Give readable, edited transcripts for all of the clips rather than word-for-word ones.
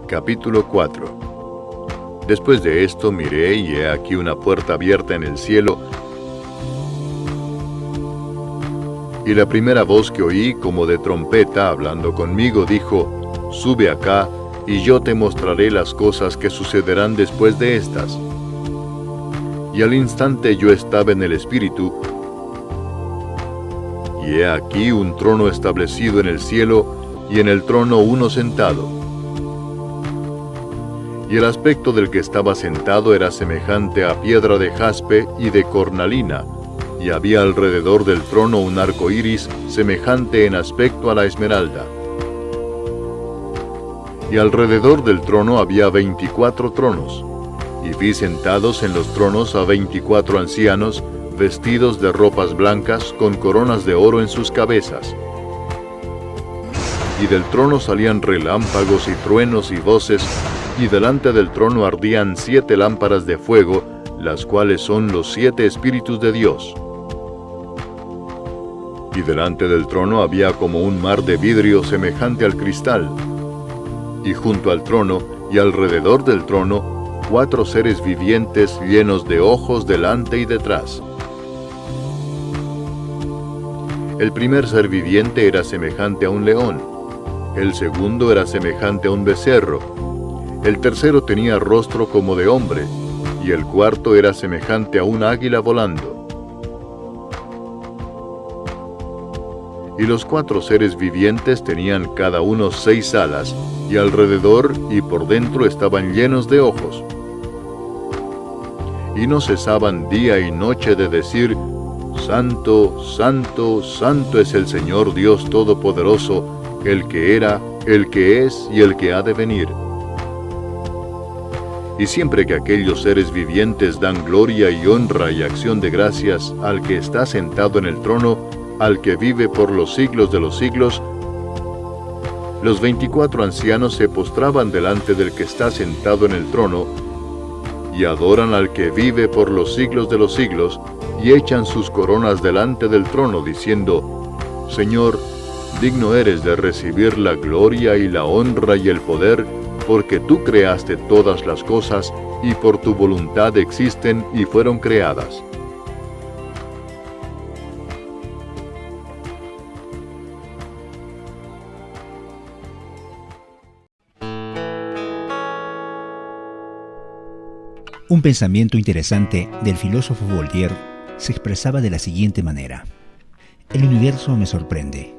Capítulo 4. Después de esto miré, y he aquí una puerta abierta en el cielo, y la primera voz que oí, como de trompeta, hablando conmigo, dijo: Sube acá, y yo te mostraré las cosas que sucederán después de estas. Y al instante yo estaba en el Espíritu, y he aquí un trono establecido en el cielo, y en el trono uno sentado. Y el aspecto del que estaba sentado era semejante a piedra de jaspe y de cornalina, y había alrededor del trono un arco iris semejante en aspecto a la esmeralda. Y alrededor del trono había 24 tronos, y vi sentados en los tronos a 24 ancianos, vestidos de ropas blancas, con coronas de oro en sus cabezas. Y del trono salían relámpagos y truenos y voces, y delante del trono ardían 7 lámparas de fuego, las cuales son los 7 Espíritus de Dios. Y delante del trono había como un mar de vidrio semejante al cristal. Y junto al trono, y alrededor del trono, 4 seres vivientes llenos de ojos delante y detrás. El primer ser viviente era semejante a un león. El segundo era semejante a un becerro. El tercero tenía rostro como de hombre, y el cuarto era semejante a un águila volando. Y los 4 seres vivientes tenían cada uno 6 alas, y alrededor y por dentro estaban llenos de ojos. Y no cesaban día y noche de decir: Santo, Santo, Santo es el Señor Dios Todopoderoso, el que era, el que es y el que ha de venir. Y siempre que aquellos seres vivientes dan gloria y honra y acción de gracias al que está sentado en el trono, al que vive por los siglos de los siglos, los 24 ancianos se postraban delante del que está sentado en el trono, y adoran al que vive por los siglos de los siglos, y echan sus coronas delante del trono, diciendo: Señor, digno eres de recibir la gloria y la honra y el poder, porque tú creaste todas las cosas, y por tu voluntad existen y fueron creadas. Un pensamiento interesante del filósofo Voltaire se expresaba de la siguiente manera: el universo me sorprende.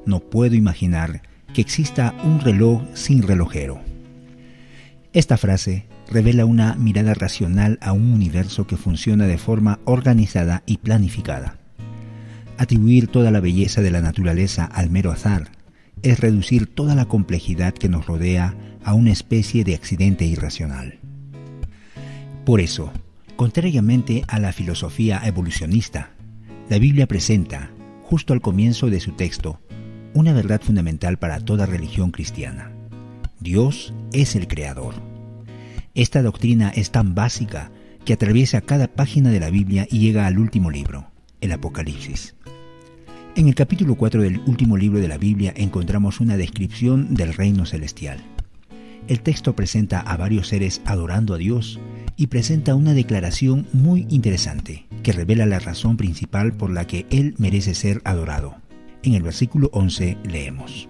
No puedo imaginar que exista un reloj sin relojero. Esta frase revela una mirada racional a un universo que funciona de forma organizada y planificada. Atribuir toda la belleza de la naturaleza al mero azar es reducir toda la complejidad que nos rodea a una especie de accidente irracional. Por eso, contrariamente a la filosofía evolucionista, la Biblia presenta, justo al comienzo de su texto, una verdad fundamental para toda religión cristiana. Dios es el Creador. Esta doctrina es tan básica que atraviesa cada página de la Biblia y llega al último libro, el Apocalipsis. En el capítulo 4 del último libro de la Biblia encontramos una descripción del reino celestial. El texto presenta a varios seres adorando a Dios y presenta una declaración muy interesante que revela la razón principal por la que Él merece ser adorado. En el versículo 11 leemos: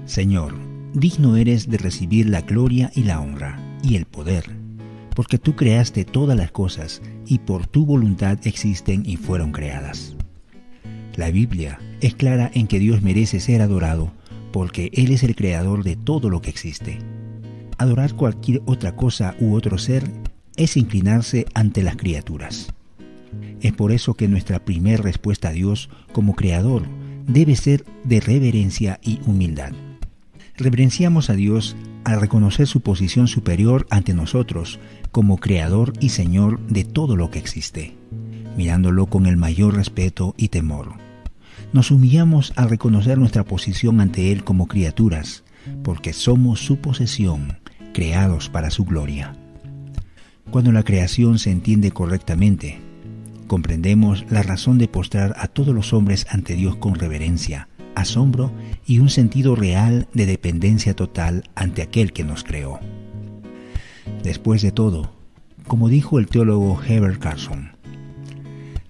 Señor, digno eres de recibir la gloria y la honra y el poder, porque tú creaste todas las cosas y por tu voluntad existen y fueron creadas. La Biblia es clara en que Dios merece ser adorado porque Él es el creador de todo lo que existe. Adorar cualquier otra cosa u otro ser es inclinarse ante las criaturas. Es por eso que nuestra primera respuesta a Dios como creador debe ser de reverencia y humildad. Reverenciamos a Dios al reconocer su posición superior ante nosotros como Creador y Señor de todo lo que existe, mirándolo con el mayor respeto y temor. Nos humillamos al reconocer nuestra posición ante Él como criaturas, porque somos su posesión, creados para su gloria. Cuando la creación se entiende correctamente, comprendemos la razón de postrar a todos los hombres ante Dios con reverencia, asombro y un sentido real de dependencia total ante aquel que nos creó. Después de todo, como dijo el teólogo Herbert Carson,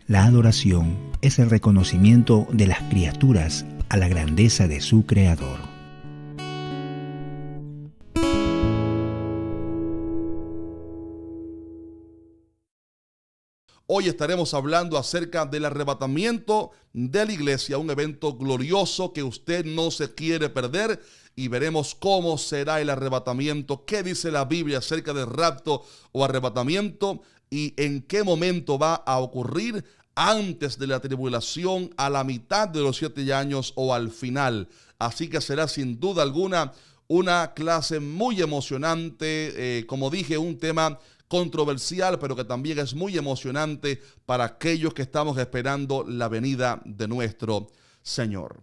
la adoración es el reconocimiento de las criaturas a la grandeza de su Creador. Hoy estaremos hablando acerca del arrebatamiento de la iglesia, un evento glorioso que usted no se quiere perder, y veremos cómo será el arrebatamiento, qué dice la Biblia acerca del rapto o arrebatamiento y en qué momento va a ocurrir, antes de la tribulación, a la mitad de los 7 años o al final. Así que será sin duda alguna una clase muy emocionante, como dije, un tema controversial, pero que también es muy emocionante para aquellos que estamos esperando la venida de nuestro Señor.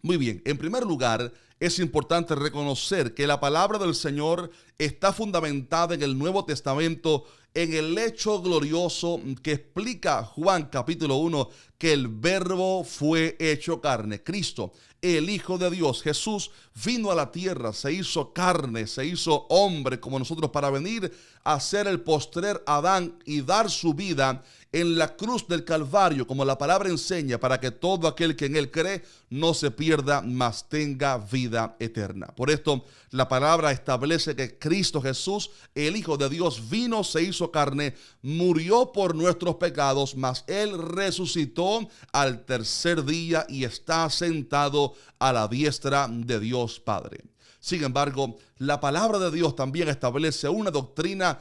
Muy bien, en primer lugar, es importante reconocer que la palabra del Señor está fundamentada en el Nuevo Testamento, en el hecho glorioso que explica Juan capítulo 1, que el Verbo fue hecho carne. Cristo, el Hijo de Dios, Jesús, vino a la tierra, se hizo carne, se hizo hombre como nosotros para venir a ser el postrer Adán y dar su vida en la cruz del Calvario, como la palabra enseña, para que todo aquel que en él cree no se pierda, mas tenga vida eterna. Por esto, la palabra establece que Cristo Jesús, el Hijo de Dios, vino, se hizo carne, murió por nuestros pecados, mas él resucitó al tercer día y está sentado a la diestra de Dios Padre. Sin embargo, la palabra de Dios también establece una doctrina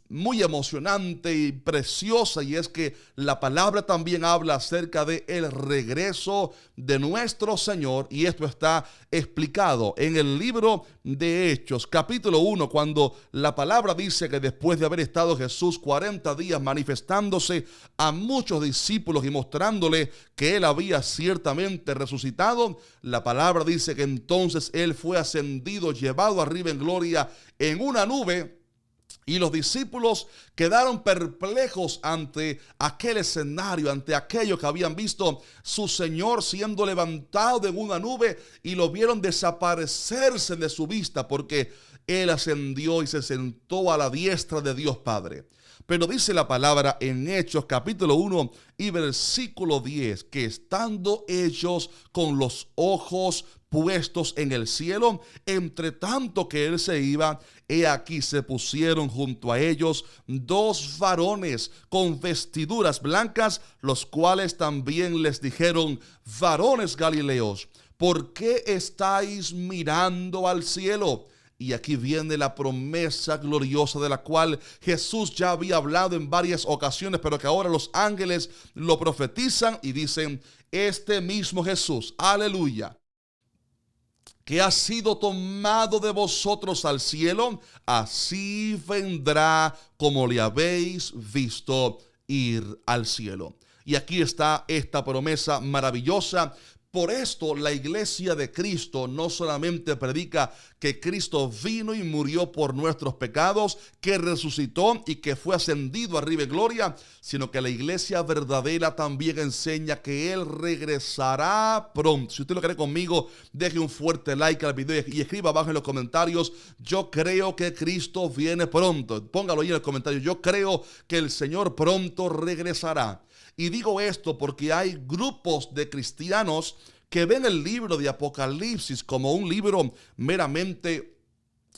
muy emocionante y preciosa, y es que la palabra también habla acerca de el regreso de nuestro Señor, y esto está explicado en el libro de Hechos capítulo 1, cuando la palabra dice que después de haber estado Jesús 40 días manifestándose a muchos discípulos y mostrándole que él había ciertamente resucitado, la palabra dice que entonces él fue ascendido, llevado arriba en gloria en una nube. Y los discípulos quedaron perplejos ante aquel escenario, ante aquello que habían visto su Señor siendo levantado de una nube, y lo vieron desaparecerse de su vista, porque él ascendió y se sentó a la diestra de Dios Padre. Pero dice la palabra en Hechos capítulo 1 y versículo 10, que estando ellos con los ojos puestos en el cielo, entre tanto que él se iba, he aquí se pusieron junto a ellos 2 varones con vestiduras blancas, los cuales también les dijeron: varones galileos, ¿por qué estáis mirando al cielo? Y aquí viene la promesa gloriosa de la cual Jesús ya había hablado en varias ocasiones, pero que ahora los ángeles lo profetizan y dicen: este mismo Jesús, aleluya, que ha sido tomado de vosotros al cielo, así vendrá como le habéis visto ir al cielo. Y aquí está esta promesa maravillosa. Por esto la iglesia de Cristo no solamente predica que Cristo vino y murió por nuestros pecados, que resucitó y que fue ascendido arriba en gloria, sino que la iglesia verdadera también enseña que Él regresará pronto. Si usted lo cree conmigo, deje un fuerte like al video y escriba abajo en los comentarios: yo creo que Cristo viene pronto. Póngalo ahí en el comentario: yo creo que el Señor pronto regresará. Y digo esto porque hay grupos de cristianos que ven el libro de Apocalipsis como un libro meramente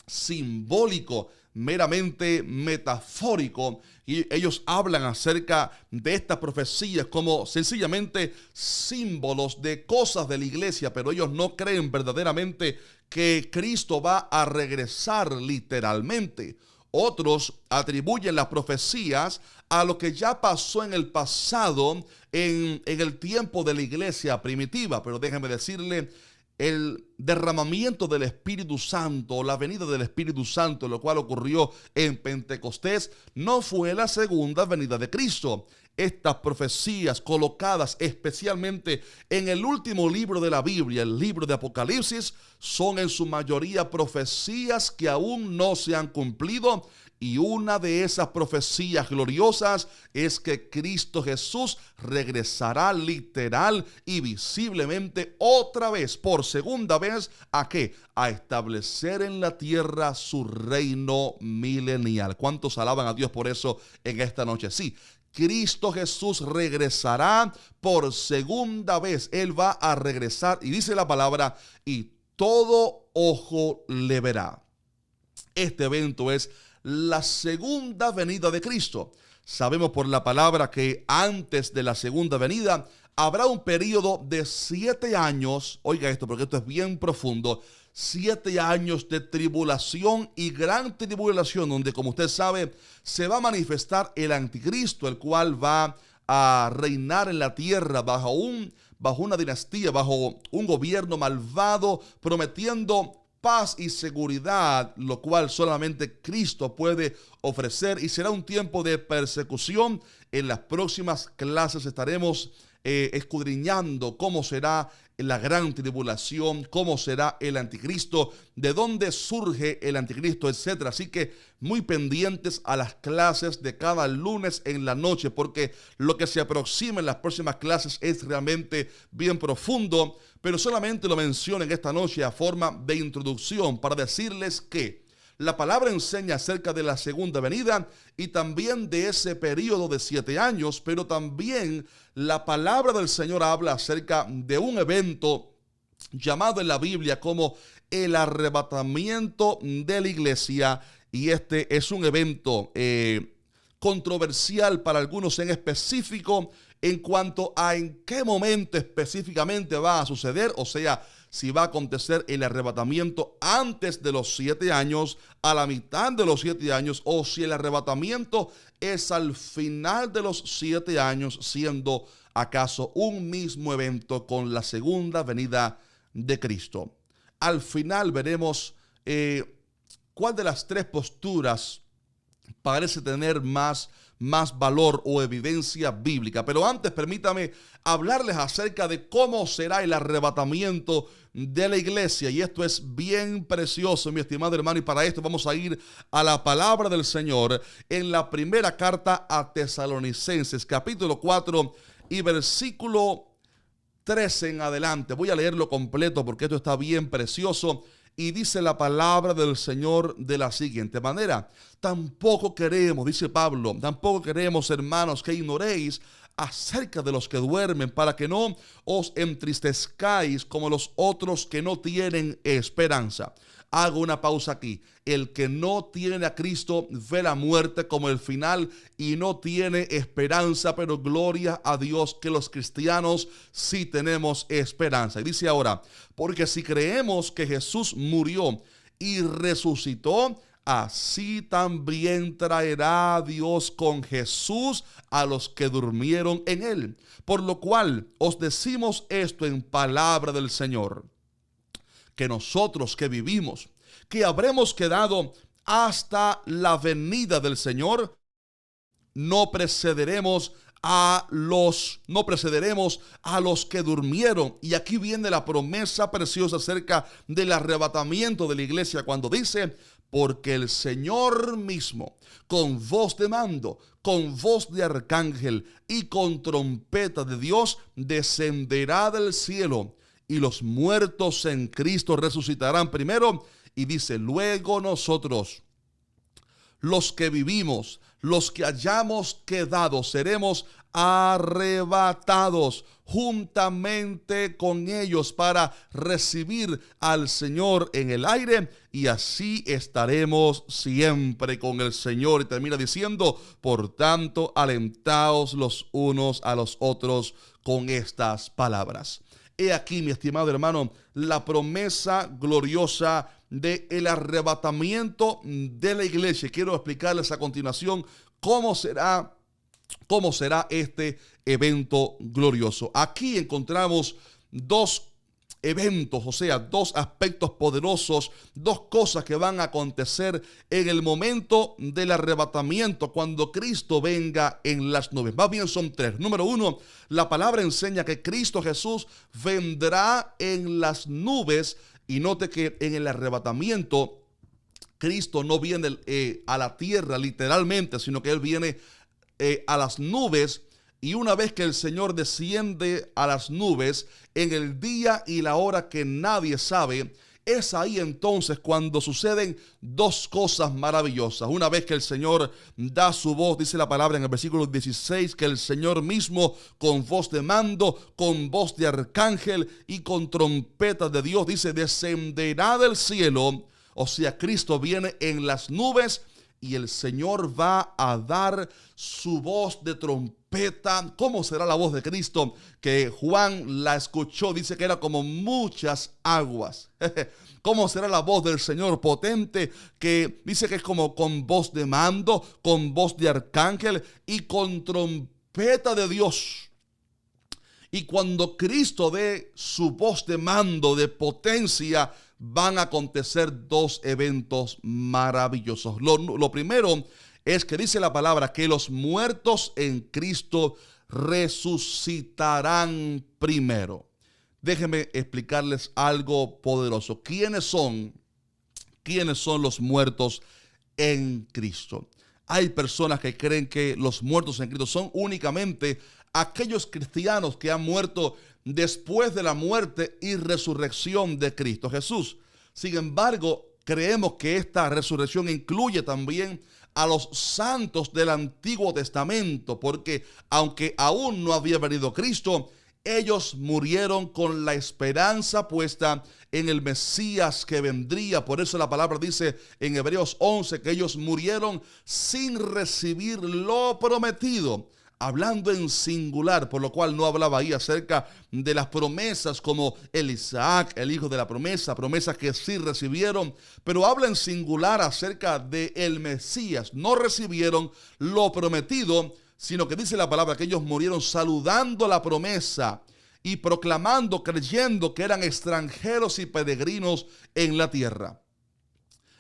simbólico, meramente metafórico, y ellos hablan acerca de estas profecías como sencillamente símbolos de cosas de la iglesia, pero ellos no creen verdaderamente que Cristo va a regresar literalmente. Otros atribuyen las profecías a lo que ya pasó en el pasado, en el tiempo de la iglesia primitiva. Pero déjeme decirle, el derramamiento del Espíritu Santo, la venida del Espíritu Santo, lo cual ocurrió en Pentecostés, no fue la segunda venida de Cristo. estas profecías colocadas especialmente en el último libro de la Biblia, el libro de Apocalipsis, son en su mayoría profecías que aún no se han cumplido. Y una de esas profecías gloriosas es que Cristo Jesús regresará literal y visiblemente otra vez, por segunda vez, ¿a qué? A establecer en la tierra su reino milenial. ¿Cuántos alaban a Dios por eso en esta noche? Sí, Cristo Jesús regresará por segunda vez. Él va a regresar y dice la palabra, y todo ojo le verá. Este evento es la segunda venida de Cristo. Sabemos por la palabra que antes de la segunda venida habrá un periodo de 7 años, oiga esto porque esto es bien profundo, 7 años de tribulación y gran tribulación, donde, como usted sabe, se va a manifestar el anticristo, el cual va a reinar en la tierra bajo una dinastía, bajo un gobierno malvado, prometiendo paz y seguridad, lo cual solamente Cristo puede ofrecer, y será un tiempo de persecución. En las próximas clases estaremos escudriñando cómo será la gran tribulación, cómo será el anticristo, de dónde surge el anticristo, etcétera. Así que muy pendientes a las clases de cada lunes en la noche, porque lo que se aproxima en las próximas clases es realmente bien profundo, pero solamente lo menciono en esta noche a forma de introducción para decirles que la palabra enseña acerca de la segunda venida y también de ese periodo de 7 años, pero también la palabra del Señor habla acerca de un evento llamado en la Biblia como el arrebatamiento de la iglesia, y este es un evento controversial para algunos en específico en cuanto a en qué momento específicamente va a suceder, o sea, si va a acontecer el arrebatamiento antes de los 7 años, a la mitad de los 7 años, o si el arrebatamiento es al final de los 7 años, siendo acaso un mismo evento con la segunda venida de Cristo. Al final veremos cuál de las 3 posturas parece tener más valor o evidencia bíblica. Pero antes permítame hablarles acerca de cómo será el arrebatamiento de la iglesia, y esto es bien precioso, mi estimado hermano, y para esto vamos a ir a la palabra del Señor en la primera carta a Tesalonicenses, capítulo 4 y versículo 13 en adelante. Voy a leerlo completo porque esto está bien precioso. Y dice la palabra del Señor de la siguiente manera: tampoco queremos, dice Pablo, tampoco queremos, hermanos, que ignoréis acerca de los que duermen, para que no os entristezcáis como los otros que no tienen esperanza. Hago una pausa aquí. El que no tiene a Cristo ve la muerte como el final y no tiene esperanza, pero gloria a Dios que los cristianos sí tenemos esperanza. Y dice ahora, porque si creemos que Jesús murió y resucitó, así también traerá Dios con Jesús a los que durmieron en él. Por lo cual os decimos esto en palabra del Señor, que nosotros que vivimos, que habremos quedado hasta la venida del Señor, no precederemos a los que durmieron. Y aquí viene la promesa preciosa acerca del arrebatamiento de la iglesia, cuando dice: porque el Señor mismo, con voz de mando, con voz de arcángel y con trompeta de Dios, descenderá del cielo, y los muertos en Cristo resucitarán primero. Y dice, luego nosotros, los que vivimos, los que hayamos quedado, seremos arrebatados juntamente con ellos para recibir al Señor en el aire, y así estaremos siempre con el Señor. Y termina diciendo, por tanto, alentaos los unos a los otros con estas palabras. He aquí, mi estimado hermano, la promesa gloriosa del arrebatamiento de la iglesia. Quiero explicarles a continuación cómo será este evento glorioso. Aquí encontramos dos eventos, o sea, dos aspectos poderosos, dos cosas que van a acontecer en el momento del arrebatamiento, cuando Cristo venga en las nubes. Más bien son tres. Número uno, la palabra enseña que Cristo Jesús vendrá en las nubes, y note que en el arrebatamiento Cristo no viene a la tierra literalmente, sino que Él viene a las nubes. Y una vez que el Señor desciende a las nubes, en el día y la hora que nadie sabe, es ahí entonces cuando suceden dos cosas maravillosas. Una vez que el Señor da su voz, dice la palabra en el versículo 16, que el Señor mismo con voz de mando, con voz de arcángel y con trompeta de Dios, dice, descenderá del cielo. O sea, Cristo viene en las nubes y el Señor va a dar su voz de trompeta. ¿Cómo será la voz de Cristo? Que Juan la escuchó, dice que era como muchas aguas. ¿Cómo será la voz del Señor potente? Que dice que es como con voz de mando, con voz de arcángel y con trompeta de Dios. Y cuando Cristo dé su voz de mando, de potencia, van a acontecer dos eventos maravillosos. Lo primero es que dice la palabra que los muertos en Cristo resucitarán primero. Déjenme explicarles algo poderoso. ¿Quiénes son los muertos en Cristo? Hay personas que creen que los muertos en Cristo son únicamente aquellos cristianos que han muerto después de la muerte y resurrección de Cristo Jesús. Sin embargo, creemos que esta resurrección incluye también a los santos del Antiguo Testamento, porque aunque aún no había venido Cristo, ellos murieron con la esperanza puesta en el Mesías que vendría. Por eso la palabra dice en Hebreos 11 que ellos murieron sin recibir lo prometido, hablando en singular, por lo cual no hablaba ahí acerca de las promesas como el Isaac, el hijo de la promesa, promesas que sí recibieron, pero habla en singular acerca de el Mesías. No recibieron lo prometido, sino que dice la palabra que ellos murieron saludando la promesa y proclamando, creyendo que eran extranjeros y peregrinos en la tierra.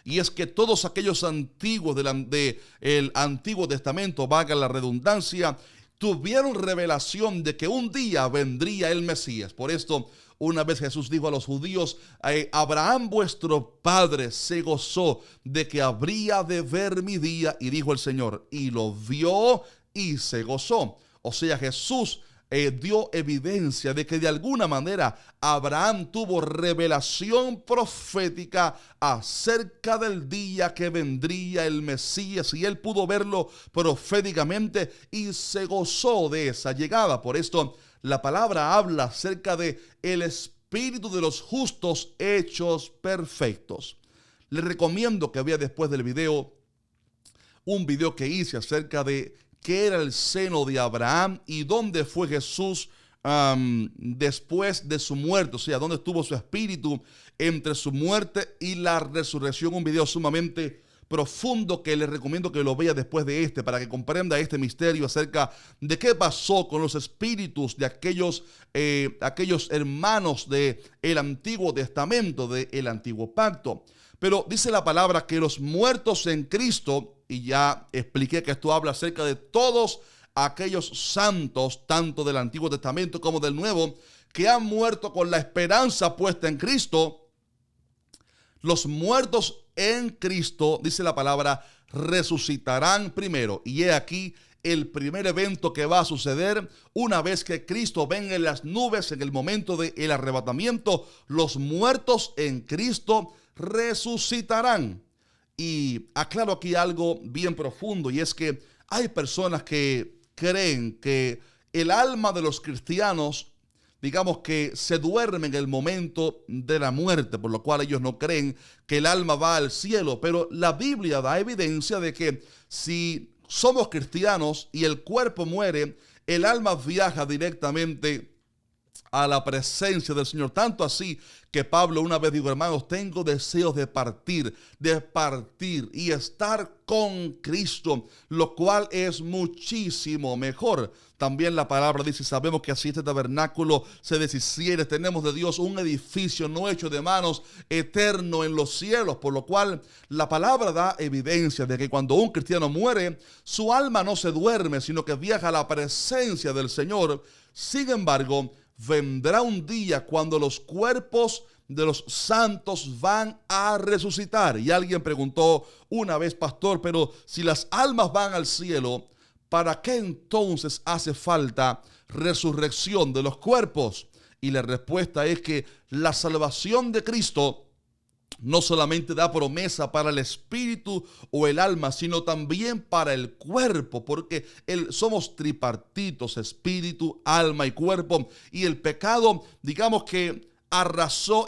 Y es que todos aquellos antiguos del Antiguo Testamento, valga la redundancia, tuvieron revelación de que un día vendría el Mesías. Por esto, una vez Jesús dijo a los judíos, Abraham vuestro padre se gozó de que habría de ver mi día, y dijo el Señor, y lo vio y se gozó. O sea, Jesús dio evidencia de que de alguna manera Abraham tuvo revelación profética acerca del día que vendría el Mesías, y él pudo verlo proféticamente y se gozó de esa llegada. Por esto la palabra habla acerca de el espíritu de los justos hechos perfectos. Les recomiendo que vea después del video un video que hice acerca de qué era el seno de Abraham y dónde fue Jesús después de su muerte, o sea, dónde estuvo su espíritu entre su muerte y la resurrección. Un video sumamente profundo que les recomiendo que lo vea después de este, para que comprenda este misterio acerca de qué pasó con los espíritus de aquellos hermanos del Antiguo Testamento, del Antiguo Pacto. Pero dice la palabra que los muertos en Cristo, y ya expliqué que esto habla acerca de todos aquellos santos, tanto del Antiguo Testamento como del Nuevo, que han muerto con la esperanza puesta en Cristo. Los muertos en Cristo, dice la palabra, resucitarán primero. Y he aquí el primer evento que va a suceder una vez que Cristo venga en las nubes en el momento del arrebatamiento. Los muertos en Cristo resucitarán. Y aclaro aquí algo bien profundo, y es que hay personas que creen que el alma de los cristianos, digamos que se duerme en el momento de la muerte, por lo cual ellos no creen que el alma va al cielo. Pero la Biblia da evidencia de que si somos cristianos y el cuerpo muere, el alma viaja directamente a la presencia del Señor. Tanto así que Pablo una vez dijo: hermanos, tengo deseos de partir y estar con Cristo, lo cual es muchísimo mejor. También la palabra dice: sabemos que así este tabernáculo se deshiciere, tenemos de Dios un edificio no hecho de manos, eterno en los cielos. Por lo cual la palabra da evidencia de que cuando un cristiano muere, su alma no se duerme, sino que viaja a la presencia del Señor. Sin embargo, vendrá un día cuando los cuerpos de los santos van a resucitar. Y alguien preguntó una vez: pastor, pero si las almas van al cielo, ¿para qué entonces hace falta resurrección de los cuerpos? Y la respuesta es que la salvación de Cristo no solamente da promesa para el espíritu o el alma, sino también para el cuerpo, porque somos tripartitos: espíritu, alma y cuerpo. Y el pecado, digamos que arrasó,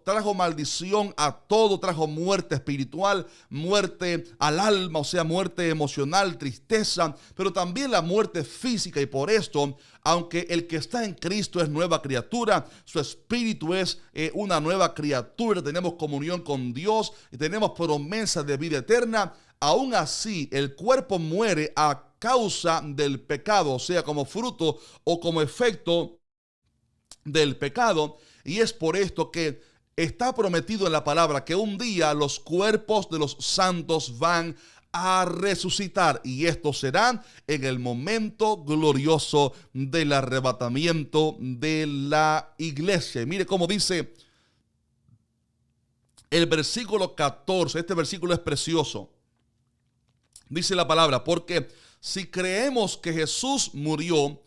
trajo maldición a todo, trajo muerte espiritual, muerte al alma, o sea, muerte emocional, tristeza, pero también la muerte física. Y por esto, aunque el que está en Cristo es nueva criatura, su espíritu es una nueva criatura, tenemos comunión con Dios y tenemos promesa de vida eterna, aún así el cuerpo muere a causa del pecado, o sea, como fruto o como efecto del pecado. Y es por esto que está prometido en la palabra que un día los cuerpos de los santos van a resucitar, y esto será en el momento glorioso del arrebatamiento de la iglesia. Y mire cómo dice el versículo 14, este versículo es precioso. Dice la palabra: porque si creemos que Jesús murió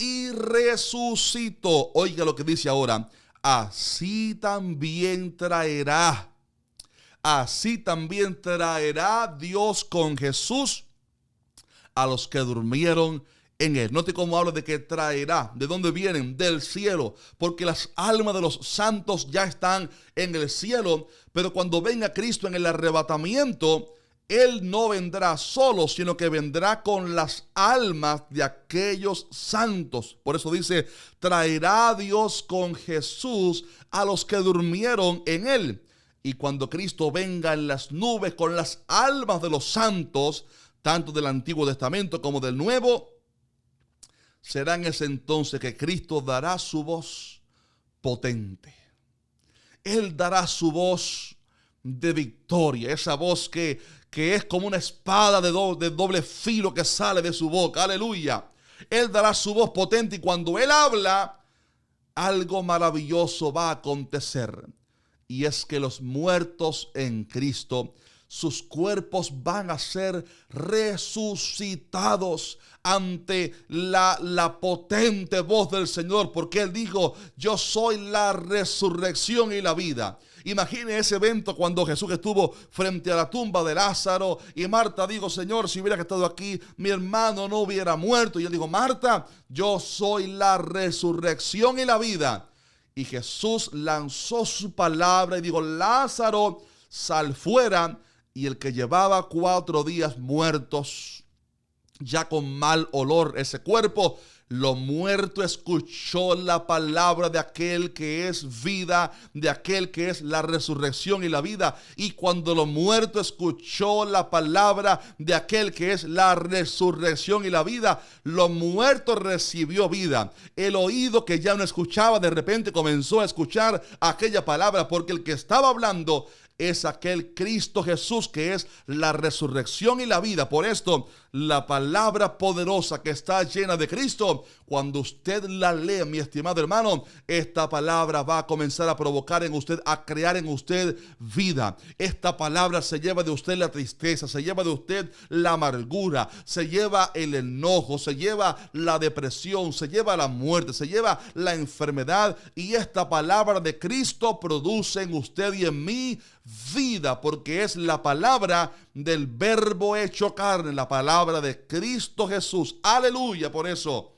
y resucitó, oiga lo que dice ahora, así también traerá Dios con Jesús a los que durmieron en él. Note cómo habla de que traerá. ¿De dónde vienen? Del cielo, porque las almas de los santos ya están en el cielo. Pero cuando venga Cristo en el arrebatamiento, Él no vendrá solo, sino que vendrá con las almas de aquellos santos. Por eso dice: traerá Dios con Jesús a los que durmieron en él. Y cuando Cristo venga en las nubes con las almas de los santos, tanto del Antiguo Testamento como del Nuevo, será en ese entonces que Cristo dará su voz potente. Él dará su voz de victoria, esa voz que es como una espada de doble filo que sale de su boca. Aleluya. Él dará su voz potente, y cuando Él habla, algo maravilloso va a acontecer. Y es que los muertos en Cristo, sus cuerpos van a ser resucitados ante la potente voz del Señor, porque Él dijo: yo soy la resurrección y la vida. Imagine ese evento cuando Jesús estuvo frente a la tumba de Lázaro y Marta dijo: Señor, si hubiera estado aquí, mi hermano no hubiera muerto. Y Él dijo: Marta, yo soy la resurrección y la vida. Y Jesús lanzó su palabra y dijo: Lázaro, sal fuera. Y el que llevaba 4 días muertos, ya con mal olor ese cuerpo, lo muerto escuchó la palabra de aquel que es vida, de aquel que es la resurrección y la vida. Y cuando lo muerto escuchó la palabra de aquel que es la resurrección y la vida, lo muerto recibió vida. El oído que ya no escuchaba, de repente comenzó a escuchar aquella palabra, porque el que estaba hablando es aquel Cristo Jesús que es la resurrección y la vida. Por esto, la palabra poderosa que está llena de Cristo, cuando usted la lee, mi estimado hermano, esta palabra va a comenzar a provocar en usted, a crear en usted vida. Esta palabra se lleva de usted la tristeza, se lleva de usted la amargura, se lleva el enojo, se lleva la depresión, se lleva la muerte, se lleva la enfermedad. Y esta palabra de Cristo produce en usted y en mí vida, porque es la palabra del Verbo hecho carne, la palabra de Cristo Jesús. Aleluya. Por eso,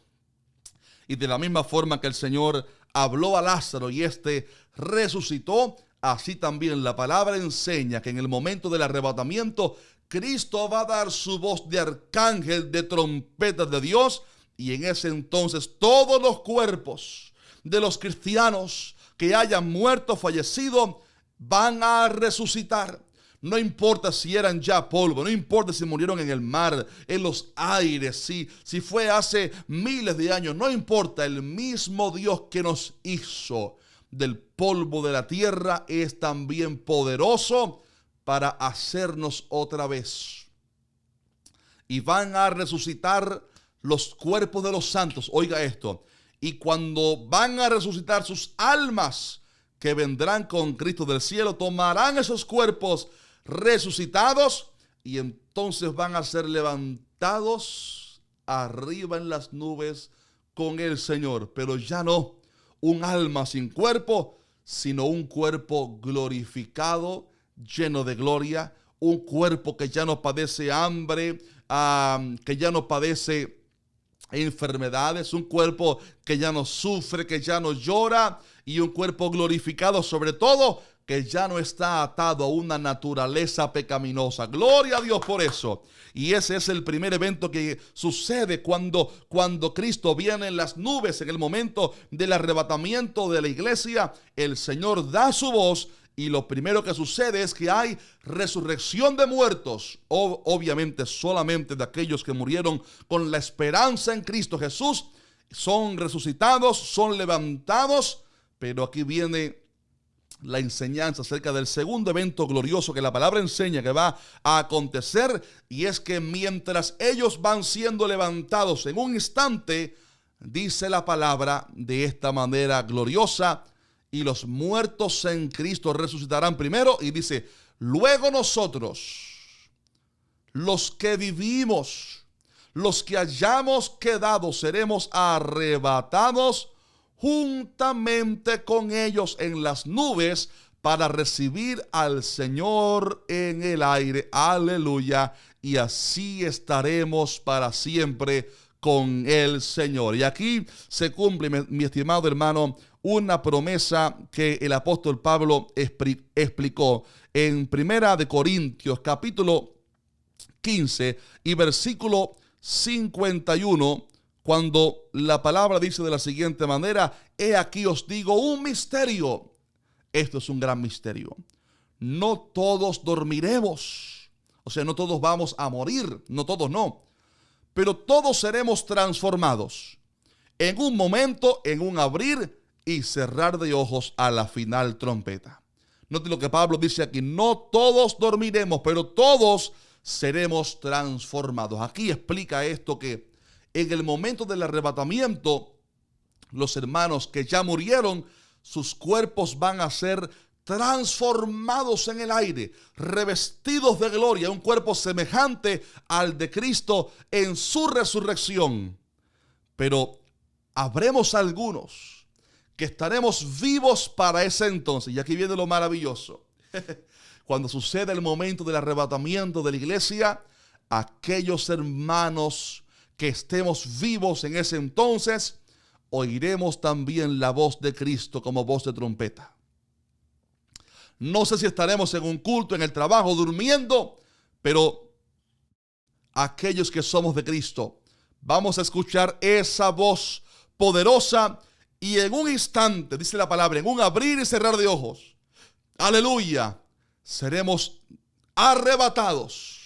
y de la misma forma que el Señor habló a Lázaro y éste resucitó, así también la palabra enseña que en el momento del arrebatamiento, Cristo va a dar su voz de arcángel, de trompetas de Dios, y en ese entonces todos los cuerpos de los cristianos que hayan muerto, fallecido, van a resucitar. No importa si eran ya polvo, no importa si murieron en el mar, en los aires, si fue hace miles de años, no importa. El mismo Dios que nos hizo del polvo de la tierra es también poderoso para hacernos otra vez. Y van a resucitar los cuerpos de los santos. Oiga esto. Y cuando van a resucitar sus almas que vendrán con Cristo del cielo, tomarán esos cuerpos resucitados y entonces van a ser levantados arriba en las nubes con el Señor. Pero ya no un alma sin cuerpo, sino un cuerpo glorificado, lleno de gloria, un cuerpo que ya no padece hambre, que ya no padece enfermedades, un cuerpo que ya no sufre, que ya no llora, y un cuerpo glorificado sobre todo, que ya no está atado a una naturaleza pecaminosa. Gloria a Dios por eso. Y ese es el primer evento que sucede cuando Cristo viene en las nubes, en el momento del arrebatamiento de la iglesia. El Señor da su voz y lo primero que sucede es que hay resurrección de muertos. Obviamente solamente de aquellos que murieron con la esperanza en Cristo Jesús son resucitados, son levantados. Pero aquí viene la enseñanza acerca del segundo evento glorioso que la palabra enseña que va a acontecer, y es que mientras ellos van siendo levantados en un instante, dice la palabra de esta manera gloriosa: y los muertos en Cristo resucitarán primero, y dice, luego nosotros, los que vivimos, los que hayamos quedado, seremos arrebatados juntamente con ellos en las nubes para recibir al Señor en el aire. Aleluya. Y así estaremos para siempre con el Señor. Y aquí se cumple, mi estimado hermano, una promesa que el apóstol Pablo explicó en Primera de Corintios, capítulo 15 y versículo 51, cuando la palabra dice de la siguiente manera: he aquí os digo un misterio. Esto es un gran misterio. No todos dormiremos. O sea, no todos vamos a morir. No todos, no. Pero todos seremos transformados en un momento, en un abrir y cerrar de ojos a la final trompeta. Note lo que Pablo dice aquí: no todos dormiremos, pero todos seremos transformados. Aquí explica esto, que en el momento del arrebatamiento, los hermanos que ya murieron, sus cuerpos van a ser transformados en el aire, revestidos de gloria, un cuerpo semejante al de Cristo en su resurrección. Pero habremos algunos que estaremos vivos para ese entonces. Y aquí viene lo maravilloso. Cuando sucede el momento del arrebatamiento de la iglesia, aquellos hermanos que estemos vivos en ese entonces, oiremos también la voz de Cristo como voz de trompeta. No sé si estaremos en un culto, en el trabajo, durmiendo, pero aquellos que somos de Cristo, vamos a escuchar esa voz poderosa, y en un instante, dice la palabra, en un abrir y cerrar de ojos, aleluya, seremos arrebatados.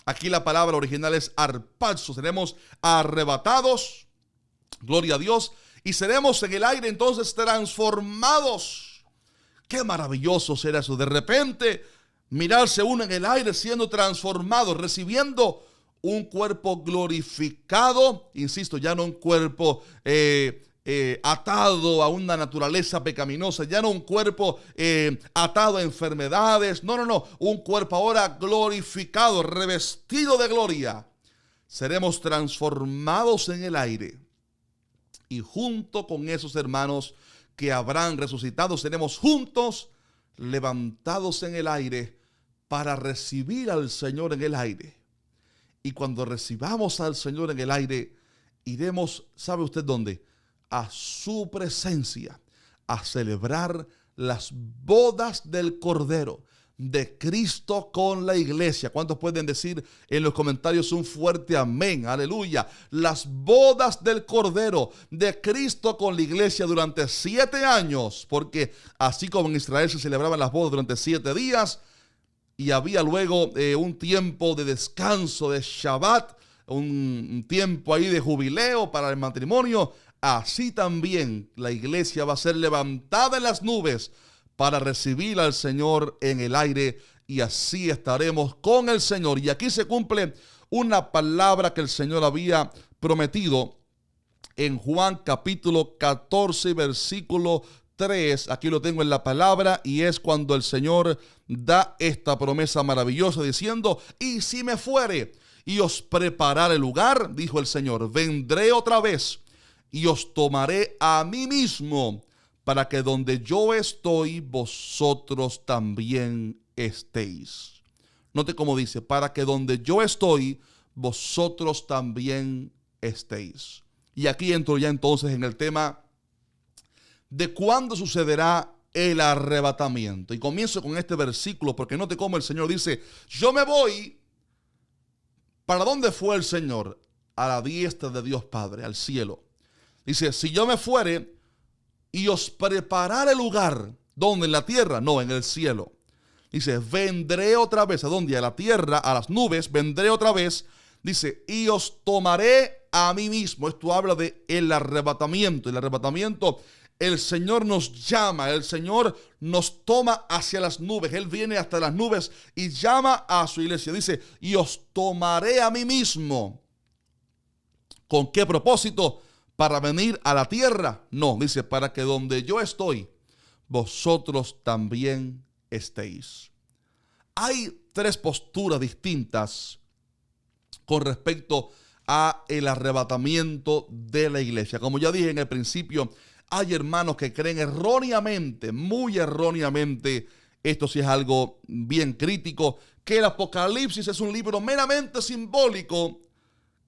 Aquí la palabra original es arpazo. Seremos arrebatados, gloria a Dios, y seremos en el aire entonces transformados. Qué maravilloso será eso, de repente mirarse uno en el aire siendo transformado, recibiendo un cuerpo glorificado, insisto, ya no un cuerpo atado a una naturaleza pecaminosa, ya no un cuerpo atado a enfermedades, no, un cuerpo ahora glorificado, revestido de gloria. Seremos transformados en el aire, y junto con esos hermanos que habrán resucitado, seremos juntos levantados en el aire para recibir al Señor en el aire. Y cuando recibamos al Señor en el aire, iremos, ¿sabe usted dónde? A su presencia, a celebrar las bodas del Cordero. de Cristo con la iglesia. ¿Cuántos pueden decir en los comentarios un fuerte amén? Aleluya. Las bodas del Cordero de Cristo con la iglesia durante 7 años, porque así como en Israel se celebraban las bodas durante 7 días y había luego un tiempo de descanso, de Shabbat, un tiempo ahí de jubileo para el matrimonio, así también la iglesia va a ser levantada en las nubes para recibir al Señor en el aire, y así estaremos con el Señor. Y aquí se cumple una palabra que el Señor había prometido en Juan capítulo 14, versículo 3. Aquí lo tengo en la palabra, y es cuando el Señor da esta promesa maravillosa diciendo: y si me fuere y os preparare lugar, dijo el Señor, vendré otra vez y os tomaré a mí mismo, para que donde yo estoy, vosotros también estéis. Note cómo dice: para que donde yo estoy, vosotros también estéis. Y aquí entro ya entonces en el tema de cuándo sucederá el arrebatamiento. Y comienzo con este versículo, porque note cómo el Señor dice: yo me voy. ¿Para dónde fue el Señor? A la diestra de Dios Padre, al cielo. Dice: si yo me fuere y os prepararé lugar, ¿dónde? ¿En la tierra? No, en el cielo. Dice: vendré otra vez. ¿A dónde? A la tierra, a las nubes, vendré otra vez. Dice: y os tomaré a mí mismo. Esto habla de el arrebatamiento. El arrebatamiento, el Señor nos llama, el Señor nos toma hacia las nubes. Él viene hasta las nubes y llama a su iglesia. Dice: y os tomaré a mí mismo. ¿Con qué propósito? ¿Para venir a la tierra? No, dice: para que donde yo estoy, vosotros también estéis. Hay 3 posturas distintas con respecto a el arrebatamiento de la iglesia. Como ya dije en el principio, hay hermanos que creen erróneamente, muy erróneamente, esto sí es algo bien crítico, que el Apocalipsis es un libro meramente simbólico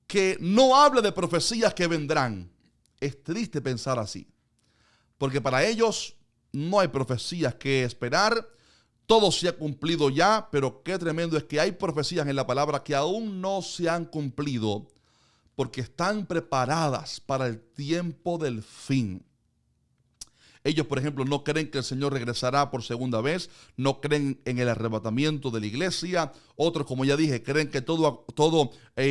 que no habla de profecías que vendrán. Es triste pensar así, porque para ellos no hay profecías que esperar, todo se ha cumplido ya, pero qué tremendo es que hay profecías en la palabra que aún no se han cumplido, porque están preparadas para el tiempo del fin. Ellos, por ejemplo, no creen que el Señor regresará por segunda vez, no creen en el arrebatamiento de la iglesia. Otros, como ya dije, creen que todo,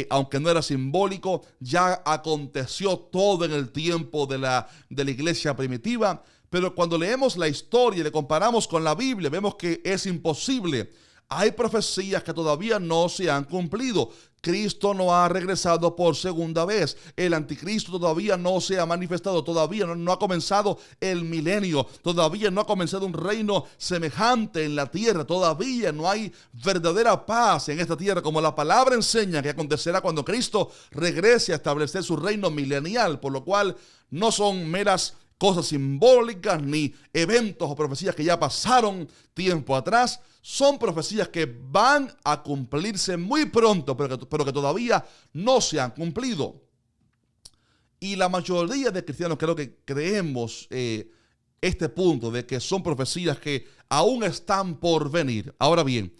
aunque no era simbólico, ya aconteció todo en el tiempo de la iglesia primitiva. Pero cuando leemos la historia y le comparamos con la Biblia, vemos que es imposible. Hay profecías que todavía no se han cumplido. Cristo no ha regresado por segunda vez. El anticristo todavía no se ha manifestado. Todavía no ha comenzado el milenio. Todavía no ha comenzado un reino semejante en la tierra. Todavía no hay verdadera paz en esta tierra, como la palabra enseña que acontecerá cuando Cristo regrese a establecer su reino milenial. Por lo cual no son meras cosas simbólicas ni eventos o profecías que ya pasaron tiempo atrás. Son profecías que van a cumplirse muy pronto, pero que todavía no se han cumplido. Y la mayoría de cristianos creo que creemos este punto de que son profecías que aún están por venir. Ahora bien,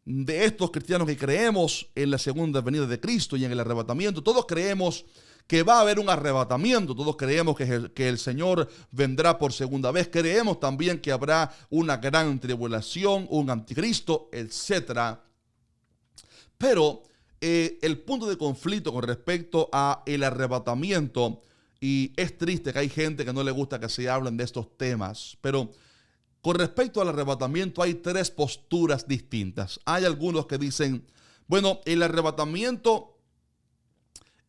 de estos cristianos que creemos en la segunda venida de Cristo y en el arrebatamiento, todos creemos que va a haber un arrebatamiento. Todos creemos que el Señor vendrá por segunda vez. Creemos también que habrá una gran tribulación, un anticristo, etc. Pero el punto de conflicto con respecto a el arrebatamiento, y es triste que hay gente que no le gusta que se hablen de estos temas, pero con respecto al arrebatamiento hay 3 posturas distintas. Hay algunos que dicen, bueno, el arrebatamiento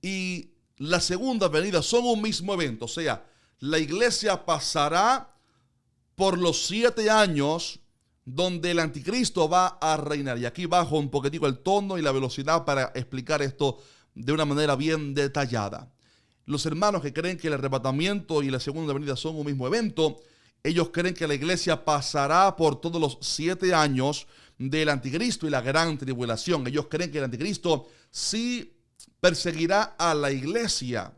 y la segunda venida son un mismo evento. O sea, la iglesia pasará por los 7 años donde el anticristo va a reinar. Y aquí bajo un poquitico el tono y la velocidad para explicar esto de una manera bien detallada. Los hermanos que creen que el arrebatamiento y la segunda venida son un mismo evento, ellos creen que la iglesia pasará por todos los 7 años del anticristo y la gran tribulación. Ellos creen que el anticristo sí perseguirá a la iglesia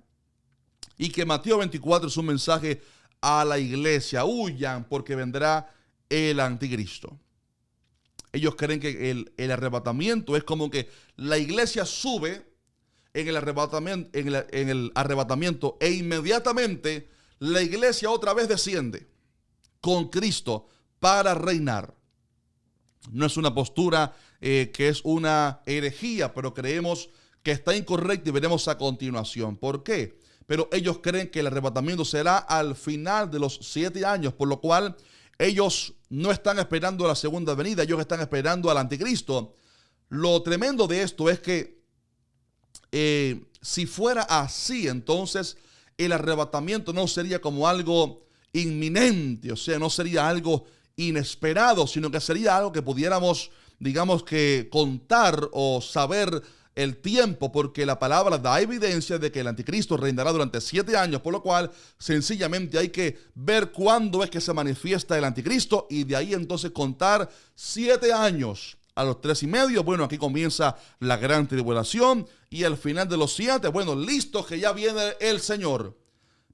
y que Mateo 24 es un mensaje a la iglesia: huyan porque vendrá el anticristo. Ellos creen que el arrebatamiento es como que la iglesia sube en el arrebatamiento e inmediatamente la iglesia otra vez desciende con Cristo para reinar. No es una postura que es una herejía, pero creemos que está incorrecta y veremos a continuación. ¿Por qué? Pero ellos creen que el arrebatamiento será al final de los 7 años, por lo cual ellos no están esperando la segunda venida, ellos están esperando al anticristo. Lo tremendo de esto es que si fuera así, entonces el arrebatamiento no sería como algo inminente, o sea, no sería algo inesperado, sino que sería algo que pudiéramos, digamos que contar o saber el tiempo, porque la palabra da evidencia de que el anticristo reinará durante 7 años, por lo cual sencillamente hay que ver cuándo es que se manifiesta el anticristo y de ahí entonces contar 7 años. A los 3 y medio, bueno, aquí comienza la gran tribulación y al final de los 7, bueno, listo que ya viene el Señor.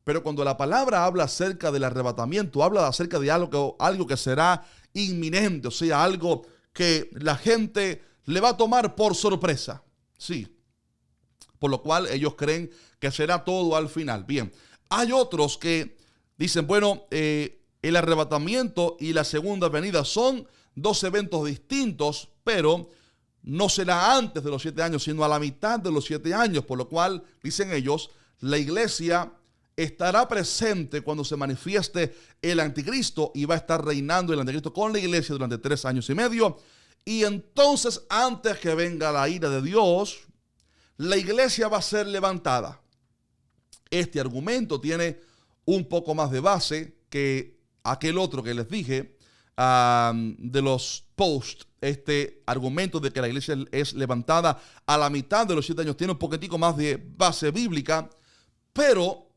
Pero cuando la palabra habla acerca del arrebatamiento, habla acerca de algo que será inminente, o sea, algo que la gente le va a tomar por sorpresa. Sí, por lo cual ellos creen que será todo al final. Bien, hay otros que dicen, bueno, el arrebatamiento y la segunda venida son 2 eventos distintos, pero no será antes de los 7 años, sino a la mitad de los 7 años, por lo cual, dicen ellos, la iglesia estará presente cuando se manifieste el anticristo y va a estar reinando el anticristo con la iglesia durante 3 años y medio. Y entonces, antes que venga la ira de Dios, la iglesia va a ser levantada. Este argumento tiene un poco más de base que aquel otro que les dije de los posts. Este argumento de que la iglesia es levantada a la mitad de los 7 años tiene un poquitico más de base bíblica, pero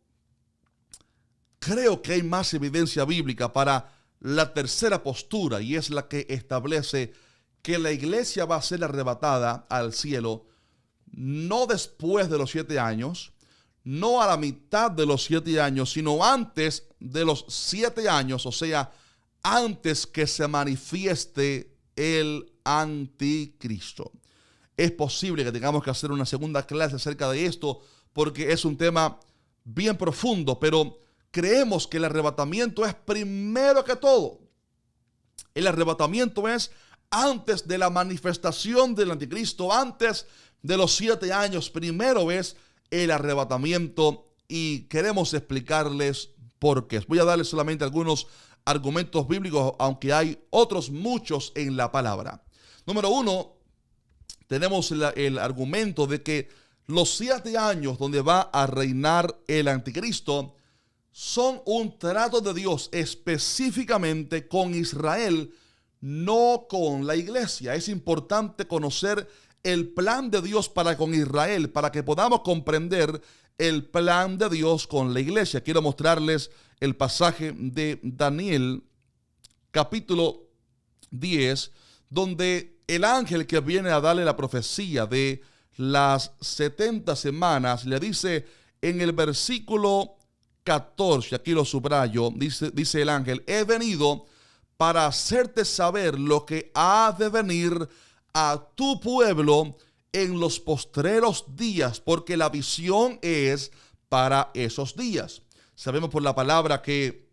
creo que hay más evidencia bíblica para la tercera postura, y es la que establece que la iglesia va a ser arrebatada al cielo no después de los 7 años, no a la mitad de los 7 años, sino antes de los 7 años, o sea, antes que se manifieste el anticristo. Es posible que tengamos que hacer una segunda clase acerca de esto porque es un tema bien profundo, pero creemos que el arrebatamiento es primero que todo. El arrebatamiento es antes de la manifestación del anticristo, antes de los 7 años. Primero es el arrebatamiento y queremos explicarles por qué. Voy a darles solamente algunos argumentos bíblicos, aunque hay otros muchos en la palabra. Número 1, tenemos el argumento de que los 7 años donde va a reinar el anticristo son un trato de Dios específicamente con Israel, no con la iglesia. Es importante conocer el plan de Dios para con Israel, para que podamos comprender el plan de Dios con la iglesia. Quiero mostrarles el pasaje de Daniel, capítulo 10, donde el ángel que viene a darle la profecía de las 70 semanas, le dice en el versículo 14, aquí lo subrayo, dice el ángel: he venido para hacerte saber lo que ha de venir a tu pueblo en los postreros días, porque la visión es para esos días. Sabemos por la palabra que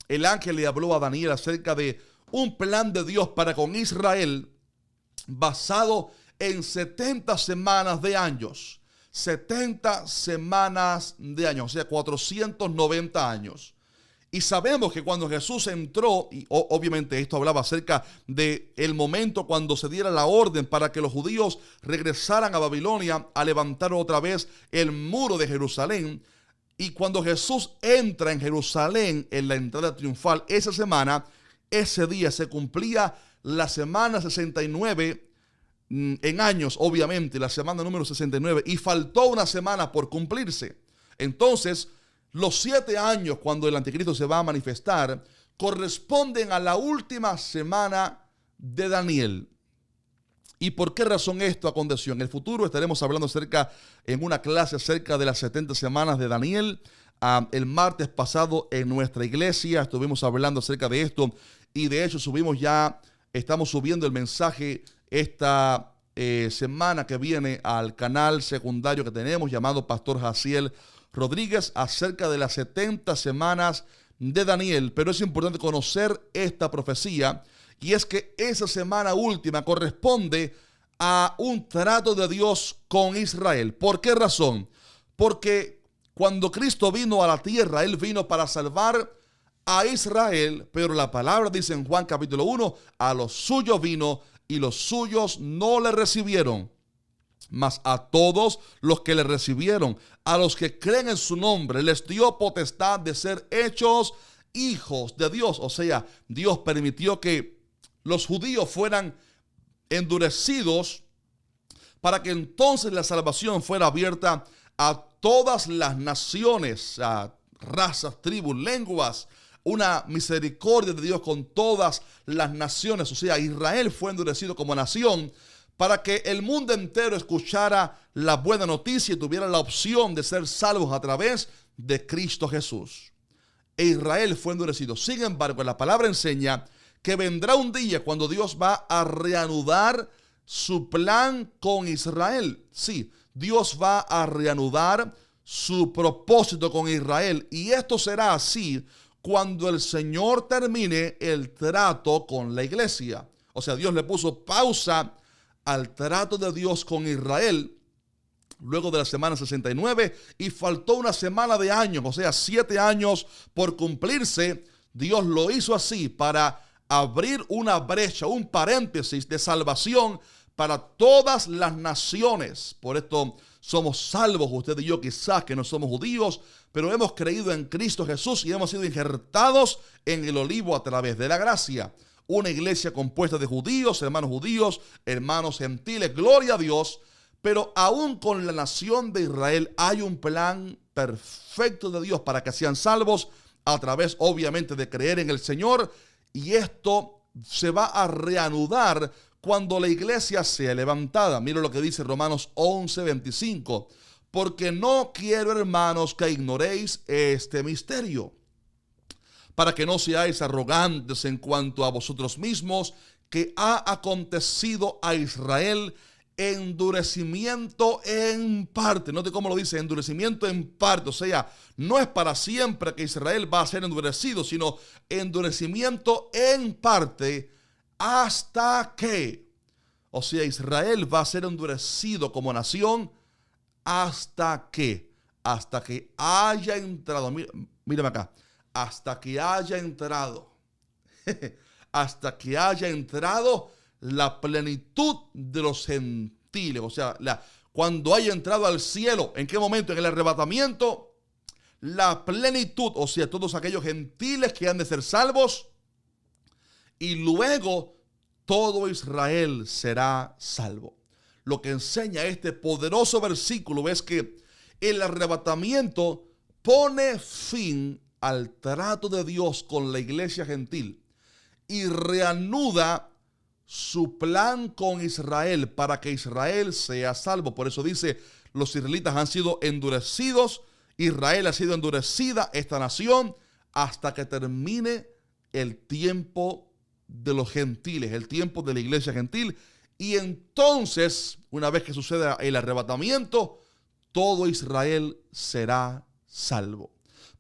el ángel le habló a Daniel acerca de un plan de Dios para con Israel basado en 70 semanas de años. 70 semanas de años, o sea, 490 años. Y sabemos que cuando Jesús entró, y obviamente esto hablaba acerca de el momento cuando se diera la orden para que los judíos regresaran a Babilonia a levantar otra vez el muro de Jerusalén. Y cuando Jesús entra en Jerusalén en la entrada triunfal esa semana, ese día se cumplía la semana 69 en años, obviamente, la semana número 69, y faltó una semana por cumplirse. Entonces, los 7 años cuando el anticristo se va a manifestar corresponden a la última semana de Daniel. ¿Y por qué razón esto aconteció? En el futuro estaremos hablando en una clase acerca de las 70 semanas de Daniel. El martes pasado en nuestra iglesia estuvimos hablando acerca de esto y de hecho subimos ya Estamos subiendo el mensaje esta semana que viene al canal secundario que tenemos llamado Pastor Jaciel Rodríguez acerca de las 70 semanas de Daniel. Pero es importante conocer esta profecía, y es que esa semana última corresponde a un trato de Dios con Israel. ¿Por qué razón? Porque cuando Cristo vino a la tierra, Él vino para salvar a Israel, pero la palabra dice en Juan capítulo 1, a los suyos vino y los suyos no le recibieron. Mas a todos los que le recibieron, a los que creen en su nombre, les dio potestad de ser hechos hijos de Dios. O sea, Dios permitió que los judíos fueran endurecidos para que entonces la salvación fuera abierta a todas las naciones, a razas, tribus, lenguas. Una misericordia de Dios con todas las naciones. O sea, Israel fue endurecido como nación para que el mundo entero escuchara la buena noticia y tuviera la opción de ser salvos a través de Cristo Jesús. E Israel fue endurecido. Sin embargo, la palabra enseña que vendrá un día cuando Dios va a reanudar su plan con Israel. Sí, Dios va a reanudar su propósito con Israel. Y esto será así cuando el Señor termine el trato con la iglesia. O sea, Dios le puso pausa al trato de Dios con Israel luego de la semana 69 y faltó una semana de años, o sea, 7 años por cumplirse. Dios lo hizo así para abrir una brecha, un paréntesis de salvación para todas las naciones. Por esto somos salvos, usted y yo, quizás que no somos judíos, pero hemos creído en Cristo Jesús y hemos sido injertados en el olivo a través de la gracia. Una iglesia compuesta de judíos, hermanos gentiles, gloria a Dios. Pero aún con la nación de Israel hay un plan perfecto de Dios para que sean salvos a través, obviamente, de creer en el Señor. Y esto se va a reanudar cuando la iglesia sea levantada. Mira lo que dice Romanos 11:25. Porque no quiero, hermanos, que ignoréis este misterio, para que no seáis arrogantes en cuanto a vosotros mismos, que ha acontecido a Israel endurecimiento en parte. Note cómo lo dice, endurecimiento en parte. O sea, no es para siempre que Israel va a ser endurecido, sino endurecimiento en parte hasta que, o sea, Israel va a ser endurecido como nación hasta que haya entrado, mírame acá, hasta que haya entrado, hasta que haya entrado la plenitud de los gentiles. O sea, cuando haya entrado al cielo, ¿en qué momento? En el arrebatamiento, la plenitud, o sea, todos aquellos gentiles que han de ser salvos, y luego todo Israel será salvo. Lo que enseña este poderoso versículo es que el arrebatamiento pone fin al trato de Dios con la iglesia gentil y reanuda su plan con Israel para que Israel sea salvo. Por eso dice, los israelitas han sido endurecidos, Israel ha sido endurecida, esta nación, hasta que termine el tiempo de los gentiles, el tiempo de la iglesia gentil. Y entonces, una vez que suceda el arrebatamiento, todo Israel será salvo.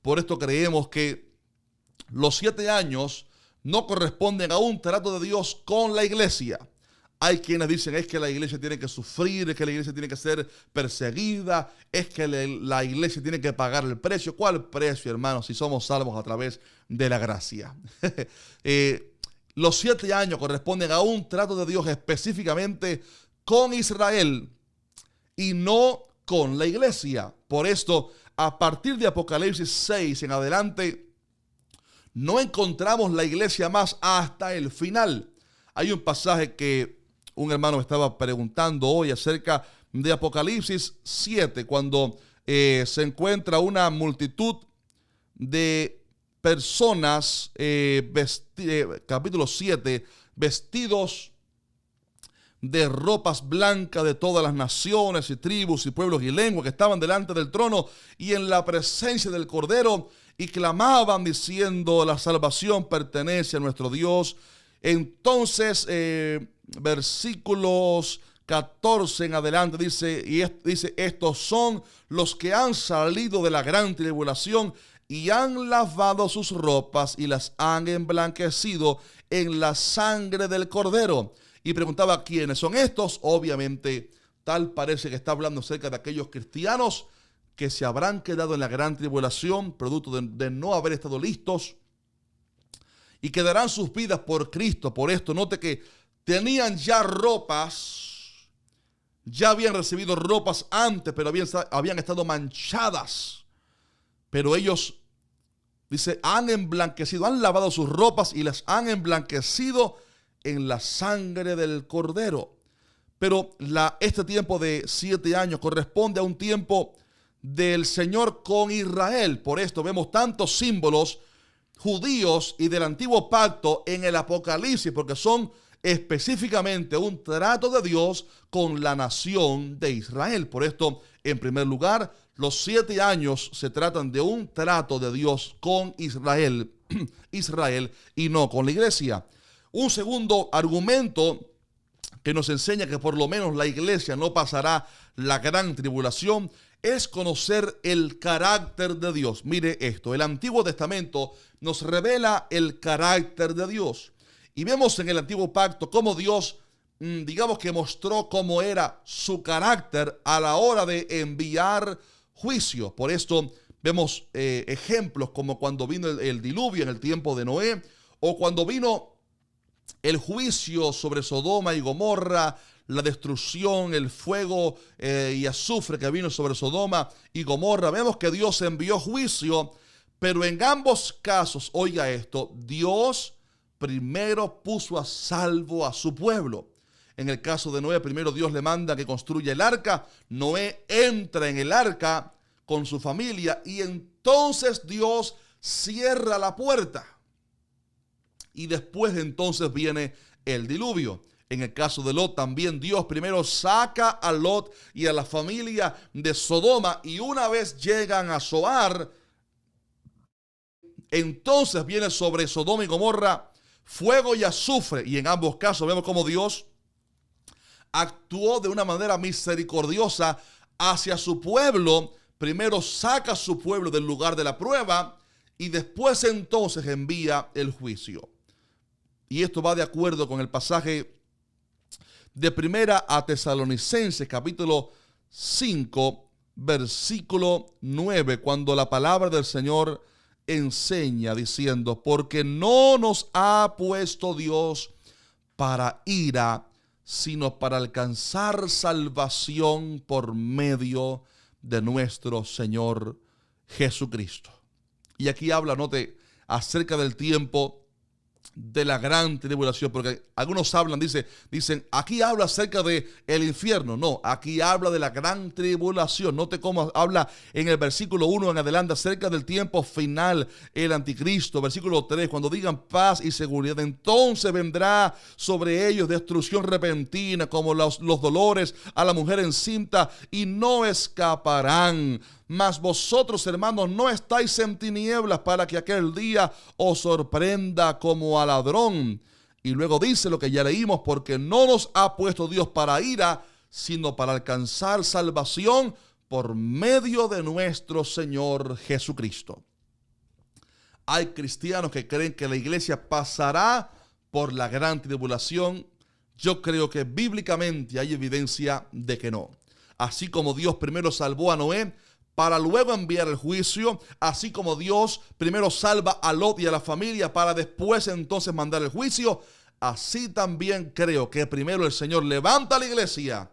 Por esto creemos que los 7 años no corresponden a un trato de Dios con la iglesia. Hay quienes dicen es que la iglesia tiene que sufrir, es que la iglesia tiene que ser perseguida, es que la iglesia tiene que pagar el precio. ¿Cuál precio, hermanos, si somos salvos a través de la gracia? Los 7 años corresponden a un trato de Dios específicamente con Israel y no con la iglesia. Por esto, a partir de Apocalipsis 6 en adelante, no encontramos la iglesia más hasta el final. Hay un pasaje que un hermano me estaba preguntando hoy acerca de Apocalipsis 7, cuando se encuentra una multitud de personas, capítulo 7, vestidos de ropas blancas de todas las naciones y tribus y pueblos y lenguas que estaban delante del trono y en la presencia del Cordero y clamaban diciendo: la salvación pertenece a nuestro Dios Entonces, versículos 14 en adelante dice, estos son los que han salido de la gran tribulación y han lavado sus ropas y las han emblanquecido en la sangre del Cordero. Y preguntaba, ¿quiénes son estos? Obviamente, tal parece que está hablando acerca de aquellos cristianos que se habrán quedado en la gran tribulación, producto de no haber estado listos, y que darán sus vidas por Cristo. Por esto, note que tenían ya ropas, ya habían recibido ropas antes, pero habían estado manchadas. Pero ellos, dice, han emblanquecido, han lavado sus ropas y las han emblanquecido en la sangre del Cordero. Pero este tiempo de 7 años corresponde a un tiempo del Señor con Israel. Por esto vemos tantos símbolos judíos y del antiguo pacto en el Apocalipsis, porque son específicamente un trato de Dios con la nación de Israel. Por esto, en primer lugar, los 7 años se tratan de un trato de Dios con Israel, y no con la iglesia. Un segundo argumento que nos enseña que por lo menos la iglesia no pasará la gran tribulación es conocer el carácter de Dios. Mire esto, el Antiguo Testamento nos revela el carácter de Dios. Y vemos en el Antiguo Pacto cómo Dios, digamos que mostró cómo era su carácter a la hora de enviar juicio. Por esto vemos ejemplos como cuando vino el diluvio en el tiempo de Noé, o cuando vino el juicio sobre Sodoma y Gomorra, la destrucción, el fuego y azufre que vino sobre Sodoma y Gomorra. Vemos que Dios envió juicio, pero en ambos casos, oiga esto, Dios primero puso a salvo a su pueblo. En el caso de Noé, primero Dios le manda que construya el arca. Noé entra en el arca con su familia y entonces Dios cierra la puerta. Y después entonces viene el diluvio. En el caso de Lot, también Dios primero saca a Lot y a la familia de Sodoma, y una vez llegan a Zoar, entonces viene sobre Sodoma y Gomorra fuego y azufre. Y en ambos casos vemos cómo Dios actuó de una manera misericordiosa hacia su pueblo. Primero saca a su pueblo del lugar de la prueba y después entonces envía el juicio. Y esto va de acuerdo con el pasaje de Primera a Tesalonicenses, capítulo 5, versículo 9, cuando la palabra del Señor enseña diciendo, porque no nos ha puesto Dios para ira, sino para alcanzar salvación por medio de nuestro Señor Jesucristo. Y aquí habla, note, acerca del tiempo de la gran tribulación, porque algunos dicen, aquí habla acerca de el infierno. No, aquí habla de la gran tribulación. Note cómo habla en el versículo 1 en adelante acerca del tiempo final, el anticristo. Versículo 3, cuando digan paz y seguridad, entonces vendrá sobre ellos destrucción repentina, como los dolores a la mujer encinta, y no escaparán. Mas vosotros, hermanos, no estáis en tinieblas para que aquel día os sorprenda como a ladrón. Y luego dice lo que ya leímos, porque no nos ha puesto Dios para ira, sino para alcanzar salvación por medio de nuestro Señor Jesucristo. Hay cristianos que creen que la iglesia pasará por la gran tribulación. Yo creo que bíblicamente hay evidencia de que no. Así como Dios primero salvó a Noé para luego enviar el juicio, así como Dios primero salva a Lot y a la familia para después entonces mandar el juicio, así también creo que primero el Señor levanta a la iglesia,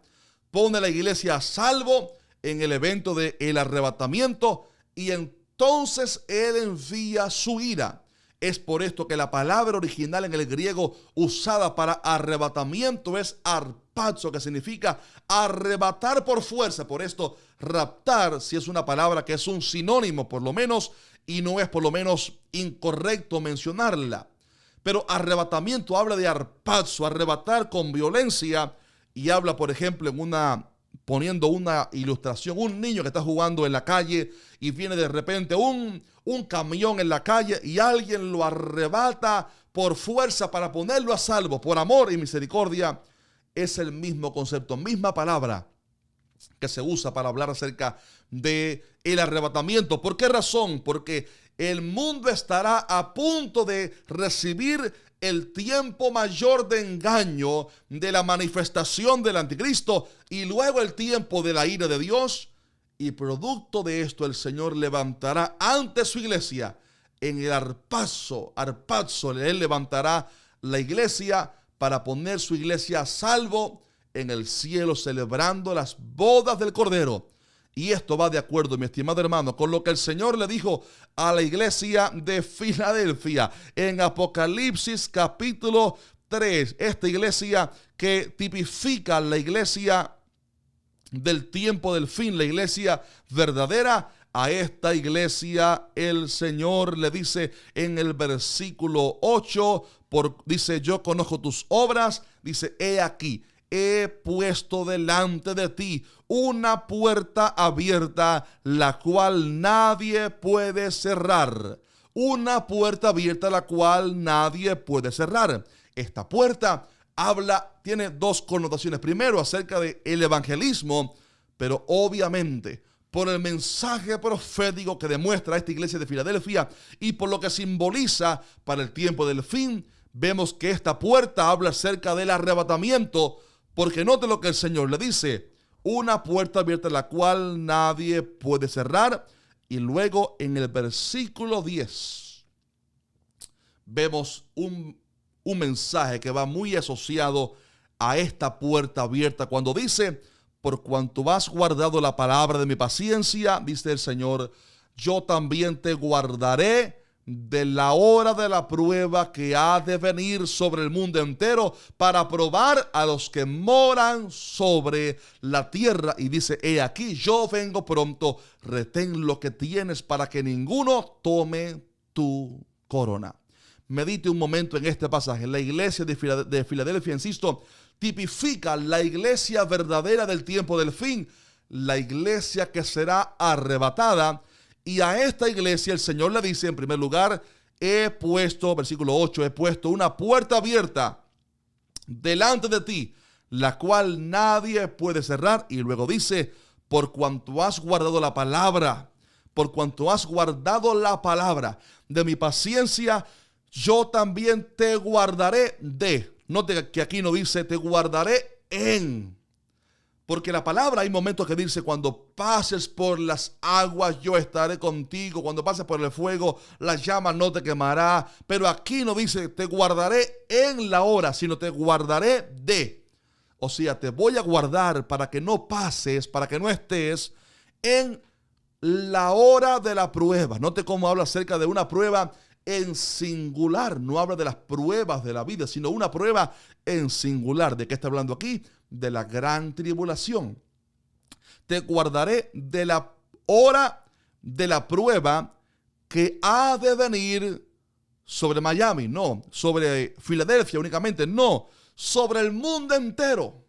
pone a la iglesia a salvo en el evento del arrebatamiento, y entonces Él envía su ira. Es por esto que la palabra original en el griego usada para arrebatamiento es arpazo, que significa arrebatar por fuerza. Por esto, raptar sí es una palabra que es un sinónimo por lo menos, y no es por lo menos incorrecto mencionarla. Pero arrebatamiento habla de arpazo, arrebatar con violencia, y habla, por ejemplo, poniendo una ilustración, un niño que está jugando en la calle y viene de repente un camión en la calle y alguien lo arrebata por fuerza para ponerlo a salvo, por amor y misericordia, es el mismo concepto, misma palabra que se usa para hablar acerca de el arrebatamiento. ¿Por qué razón? Porque el mundo estará a punto de recibir el tiempo mayor de engaño de la manifestación del anticristo y luego el tiempo de la ira de Dios. Y producto de esto el Señor levantará ante su iglesia en el arpazo, Él levantará la iglesia para poner su iglesia a salvo en el cielo, celebrando las bodas del Cordero. Y esto va de acuerdo, mi estimado hermano, con lo que el Señor le dijo a la iglesia de Filadelfia en Apocalipsis capítulo 3. Esta iglesia que tipifica la iglesia del tiempo del fin, la iglesia verdadera. A esta iglesia el Señor le dice en el versículo 8, dice, yo conozco tus obras, dice, he aquí, he puesto delante de ti una puerta abierta, la cual nadie puede cerrar. Una puerta abierta, la cual nadie puede cerrar. Esta puerta tiene dos connotaciones. Primero, acerca del evangelismo, pero obviamente por el mensaje profético que demuestra esta iglesia de Filadelfia y por lo que simboliza para el tiempo del fin, vemos que esta puerta habla acerca del arrebatamiento, porque note lo que el Señor le dice, una puerta abierta la cual nadie puede cerrar. Y luego en el versículo 10 vemos un mensaje que va muy asociado a esta puerta abierta cuando dice, por cuanto has guardado la palabra de mi paciencia, dice el Señor, yo también te guardaré de la hora de la prueba que ha de venir sobre el mundo entero para probar a los que moran sobre la tierra. Y dice, he aquí, yo vengo pronto, retén lo que tienes para que ninguno tome tu corona. Medite un momento en este pasaje. La iglesia de Filadelfia, insisto, tipifica la iglesia verdadera del tiempo del fin, la iglesia que será arrebatada. Y a esta iglesia el Señor le dice, en primer lugar, he puesto, versículo 8, he puesto una puerta abierta delante de ti, la cual nadie puede cerrar. Y luego dice, por cuanto has guardado la palabra, de mi paciencia, yo también te guardaré de. Note que aquí no dice te guardaré en. Porque la palabra hay momentos que dice cuando pases por las aguas yo estaré contigo. Cuando pases por el fuego la llama no te quemará. Pero aquí no dice te guardaré en la hora, sino te guardaré de. O sea, te voy a guardar para que no pases, para que no estés en la hora de la prueba. Note cómo habla acerca de una prueba en singular. No habla de las pruebas de la vida, sino una prueba en singular. ¿De qué está hablando aquí? De la gran tribulación. Te guardaré de la hora de la prueba que ha de venir sobre Miami, no, sobre Filadelfia únicamente, no, sobre el mundo entero.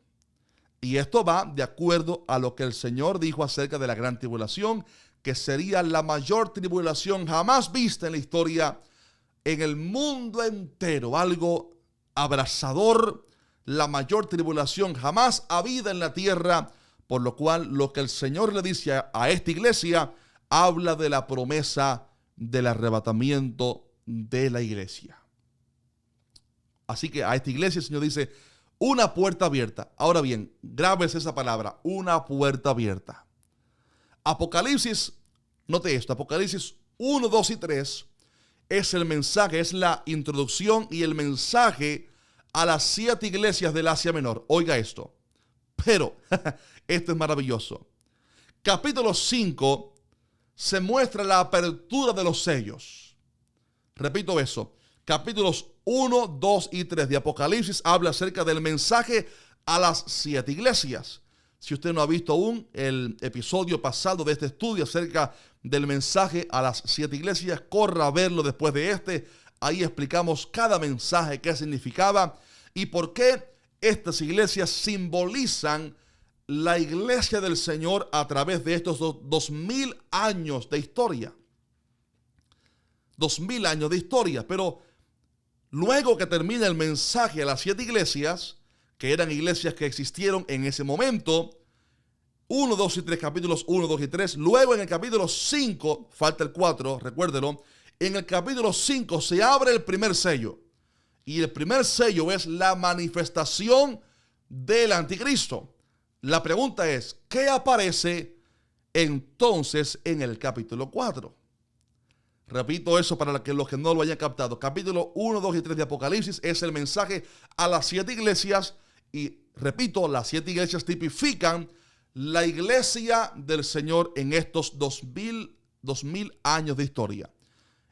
Y esto va de acuerdo a lo que el Señor dijo acerca de la gran tribulación, que sería la mayor tribulación jamás vista en la historia, en el mundo entero, algo abrasador, la mayor tribulación jamás habida en la tierra, por lo cual lo que el Señor le dice a esta iglesia, habla de la promesa del arrebatamiento de la iglesia. Así que a esta iglesia el Señor dice, una puerta abierta. Ahora bien, grábese esa palabra, una puerta abierta. Apocalipsis, note esto, Apocalipsis 1, 2 y 3 es el mensaje, es la introducción y el mensaje a las 7 iglesias del Asia Menor. Oiga esto, pero esto es maravilloso. Capítulo 5 se muestra la apertura de los sellos. Repito eso, capítulos 1, 2 y 3 de Apocalipsis habla acerca del mensaje a las 7 iglesias. Si usted no ha visto aún el episodio pasado de este estudio acerca del mensaje a las 7 iglesias, corra a verlo después de este. Ahí explicamos cada mensaje, qué significaba y por qué estas iglesias simbolizan la iglesia del Señor a través de estos 2000 años de historia. 2000 años de historia, pero Luego que termina el mensaje a las 7 iglesias, que eran iglesias que existieron en ese momento, 1, 2 y 3, capítulos 1, 2 y 3. Luego en el capítulo 5, falta el 4, recuérdelo, en el capítulo 5 se abre el primer sello. Y el primer sello es la manifestación del anticristo. La pregunta es, ¿qué aparece entonces en el capítulo 4? Repito eso para los que no lo hayan captado. Capítulo 1, 2 y 3 de Apocalipsis es el mensaje a las 7 iglesias. Y repito, las 7 iglesias tipifican la iglesia del Señor en estos 2000 años de historia.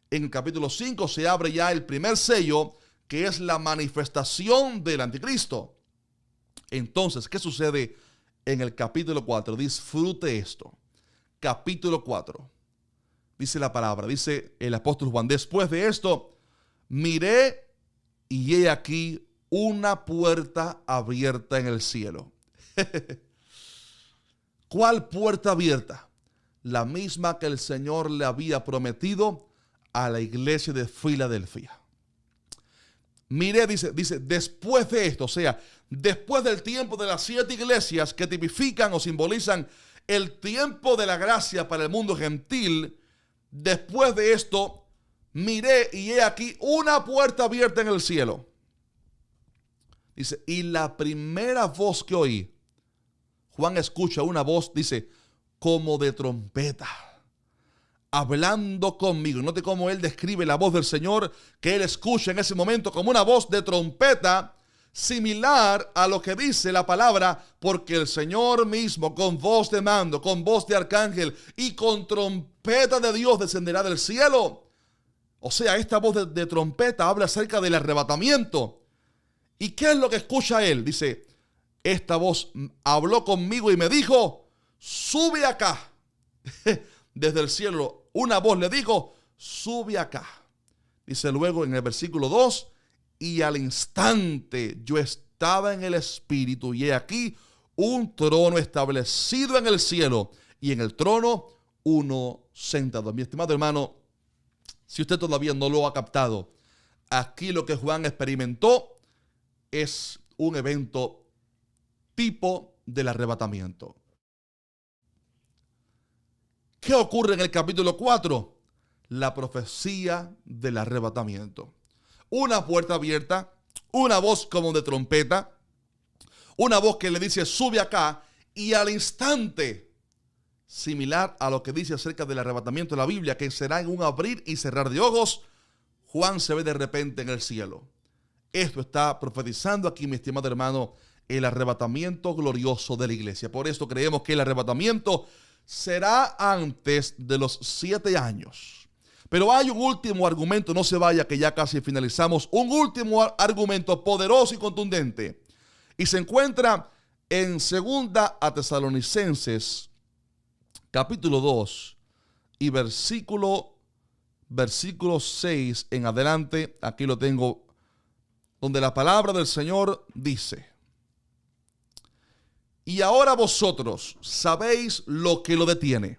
En el capítulo 5 se abre ya el primer sello, que es la manifestación del anticristo. Entonces, ¿qué sucede en el capítulo 4? Disfrute esto. Capítulo 4. Dice la palabra, dice el apóstol Juan: después de esto, miré y he aquí una puerta abierta en el cielo. ¿Cuál puerta abierta? La misma que el Señor le había prometido a la iglesia de Filadelfia. Miré, dice, después de esto, o sea, después del tiempo de las 7 iglesias que tipifican o simbolizan el tiempo de la gracia para el mundo gentil, después de esto, miré y he aquí una puerta abierta en el cielo. Dice, y la primera voz que oí, Juan escucha una voz, dice, como de trompeta, hablando conmigo. Note cómo él describe la voz del Señor que él escucha en ese momento como una voz de trompeta, similar a lo que dice la palabra, porque el Señor mismo con voz de mando, con voz de arcángel y con trompeta de Dios descenderá del cielo. O sea, esta voz de trompeta habla acerca del arrebatamiento. ¿Y qué es lo que escucha él? Dice, esta voz habló conmigo y me dijo, sube acá. Desde el cielo, una voz le dijo, sube acá. Dice luego en el versículo 2, y al instante yo estaba en el espíritu y he aquí un trono establecido en el cielo y en el trono uno sentado. Mi estimado hermano, si usted todavía no lo ha captado, aquí lo que Juan experimentó es un evento tipo del arrebatamiento. ¿Qué ocurre en el capítulo 4? La profecía del arrebatamiento. Una puerta abierta, una voz como de trompeta, una voz que le dice sube acá, y al instante, similar a lo que dice acerca del arrebatamiento de la Biblia, que será en un abrir y cerrar de ojos, Juan se ve de repente en el cielo. Esto está profetizando aquí, mi estimado hermano, el arrebatamiento glorioso de la iglesia. Por esto creemos que el arrebatamiento será antes de los 7 años. Pero hay un último argumento, no se vaya que ya casi finalizamos, un último argumento poderoso y contundente. Y se encuentra en 2 Tesalonicenses, capítulo 2 y versículo 6 en adelante. Aquí lo tengo, donde la palabra del Señor dice: y ahora vosotros sabéis lo que lo detiene.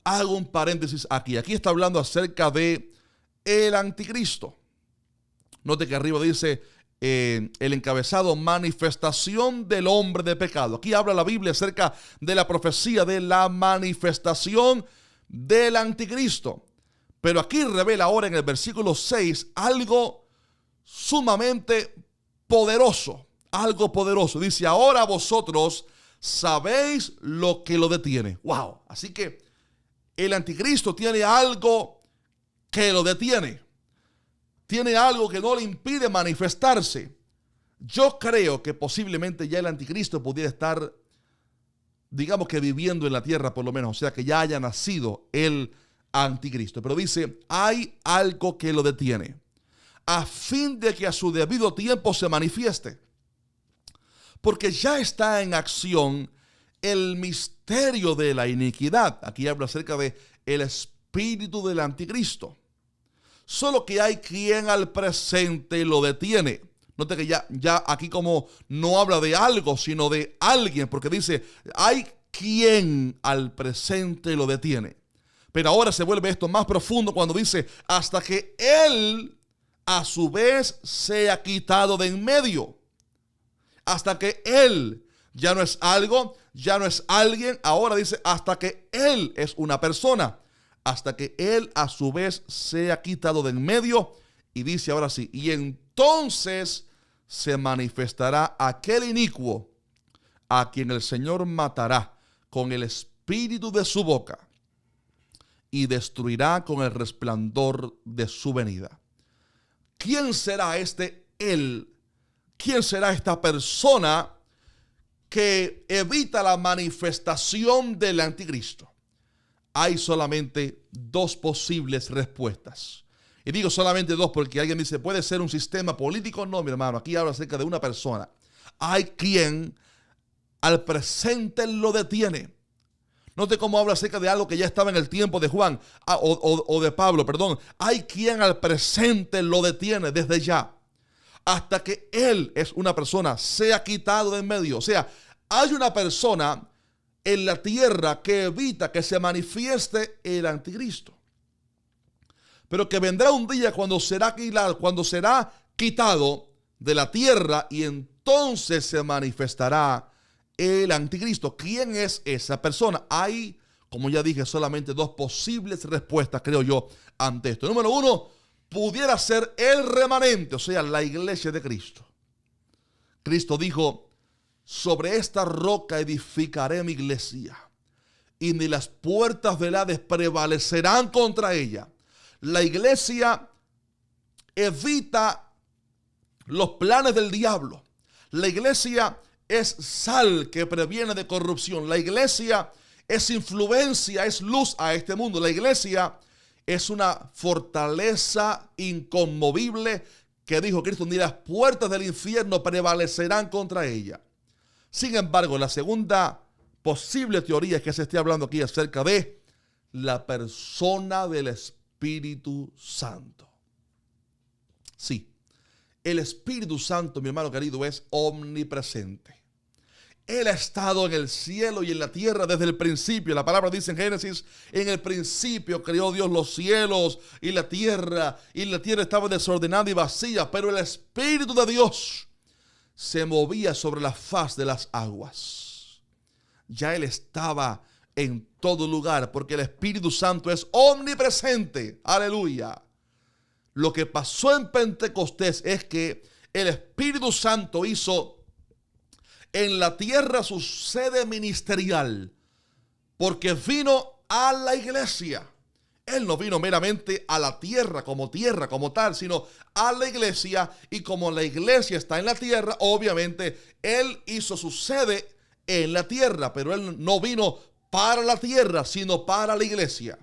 Hago un paréntesis aquí. Aquí está hablando acerca de el anticristo. Note que arriba dice el encabezado, manifestación del hombre de pecado. Aquí habla la Biblia acerca de la profecía de la manifestación del anticristo. Pero aquí revela ahora en el versículo 6 algo sumamente poderoso. Algo poderoso. Dice, ahora vosotros sabéis lo que lo detiene. Wow. Así que el anticristo tiene algo que lo detiene. Tiene algo que no le impide manifestarse. Yo creo que posiblemente ya el anticristo pudiera estar, digamos que viviendo en la tierra por lo menos. O sea, que ya haya nacido el anticristo. Pero dice, hay algo que lo detiene, a fin de que a su debido tiempo se manifieste. Porque ya está en acción el misterio de la iniquidad. Aquí habla acerca de el espíritu del anticristo. Solo que hay quien al presente lo detiene. Note que ya aquí como no habla de algo, sino de alguien. Porque dice, hay quien al presente lo detiene. Pero ahora se vuelve esto más profundo cuando dice, hasta que él a su vez sea quitado de en medio, hasta que Él ya no es algo, ya no es alguien. Ahora dice, hasta que Él es una persona, hasta que Él a su vez sea quitado de en medio. Y dice ahora sí, y entonces se manifestará aquel inicuo a quien el Señor matará con el espíritu de su boca y destruirá con el resplandor de su venida. ¿Quién será este Él? ¿Quién será esta persona que evita la manifestación del anticristo? Hay solamente dos posibles respuestas. Y digo solamente dos porque alguien dice, ¿puede ser un sistema político? No, mi hermano, aquí habla acerca de una persona. Hay quien al presente lo detiene. Note cómo habla acerca de algo que ya estaba en el tiempo de Juan, o de Pablo, perdón. Hay quien al presente lo detiene desde ya, hasta que Él es una persona, sea quitado de en medio. O sea, hay una persona en la tierra que evita que se manifieste el anticristo. Pero que vendrá un día cuando será quitado de la tierra y entonces se manifestará el anticristo. ¿Quién es esa persona? Hay, como ya dije, solamente dos posibles respuestas, creo yo, ante esto. Número uno, pudiera ser el remanente, o sea, la iglesia de Cristo. Cristo dijo, sobre esta roca edificaré mi iglesia, y ni las puertas del Hades prevalecerán contra ella. La iglesia evita los planes del diablo. La iglesia es sal que previene de corrupción. La iglesia es influencia, es luz a este mundo. La iglesia es una fortaleza inconmovible que dijo Cristo, ni las puertas del infierno prevalecerán contra ella. Sin embargo, la segunda posible teoría es que se esté hablando aquí acerca de la persona del Espíritu Santo. Sí, el Espíritu Santo, mi hermano querido, es omnipresente. Él ha estado en el cielo y en la tierra desde el principio. La palabra dice en Génesis, en el principio creó Dios los cielos y la tierra estaba desordenada y vacía, pero el Espíritu de Dios se movía sobre la faz de las aguas. Ya Él estaba en todo lugar, porque el Espíritu Santo es omnipresente. Aleluya. Lo que pasó en Pentecostés es que el Espíritu Santo hizo en la tierra su sede ministerial, porque vino a la iglesia. Él no vino meramente a la tierra como tal, sino a la iglesia, y como la iglesia está en la tierra, obviamente Él hizo su sede en la tierra, pero Él no vino para la tierra, sino para la iglesia.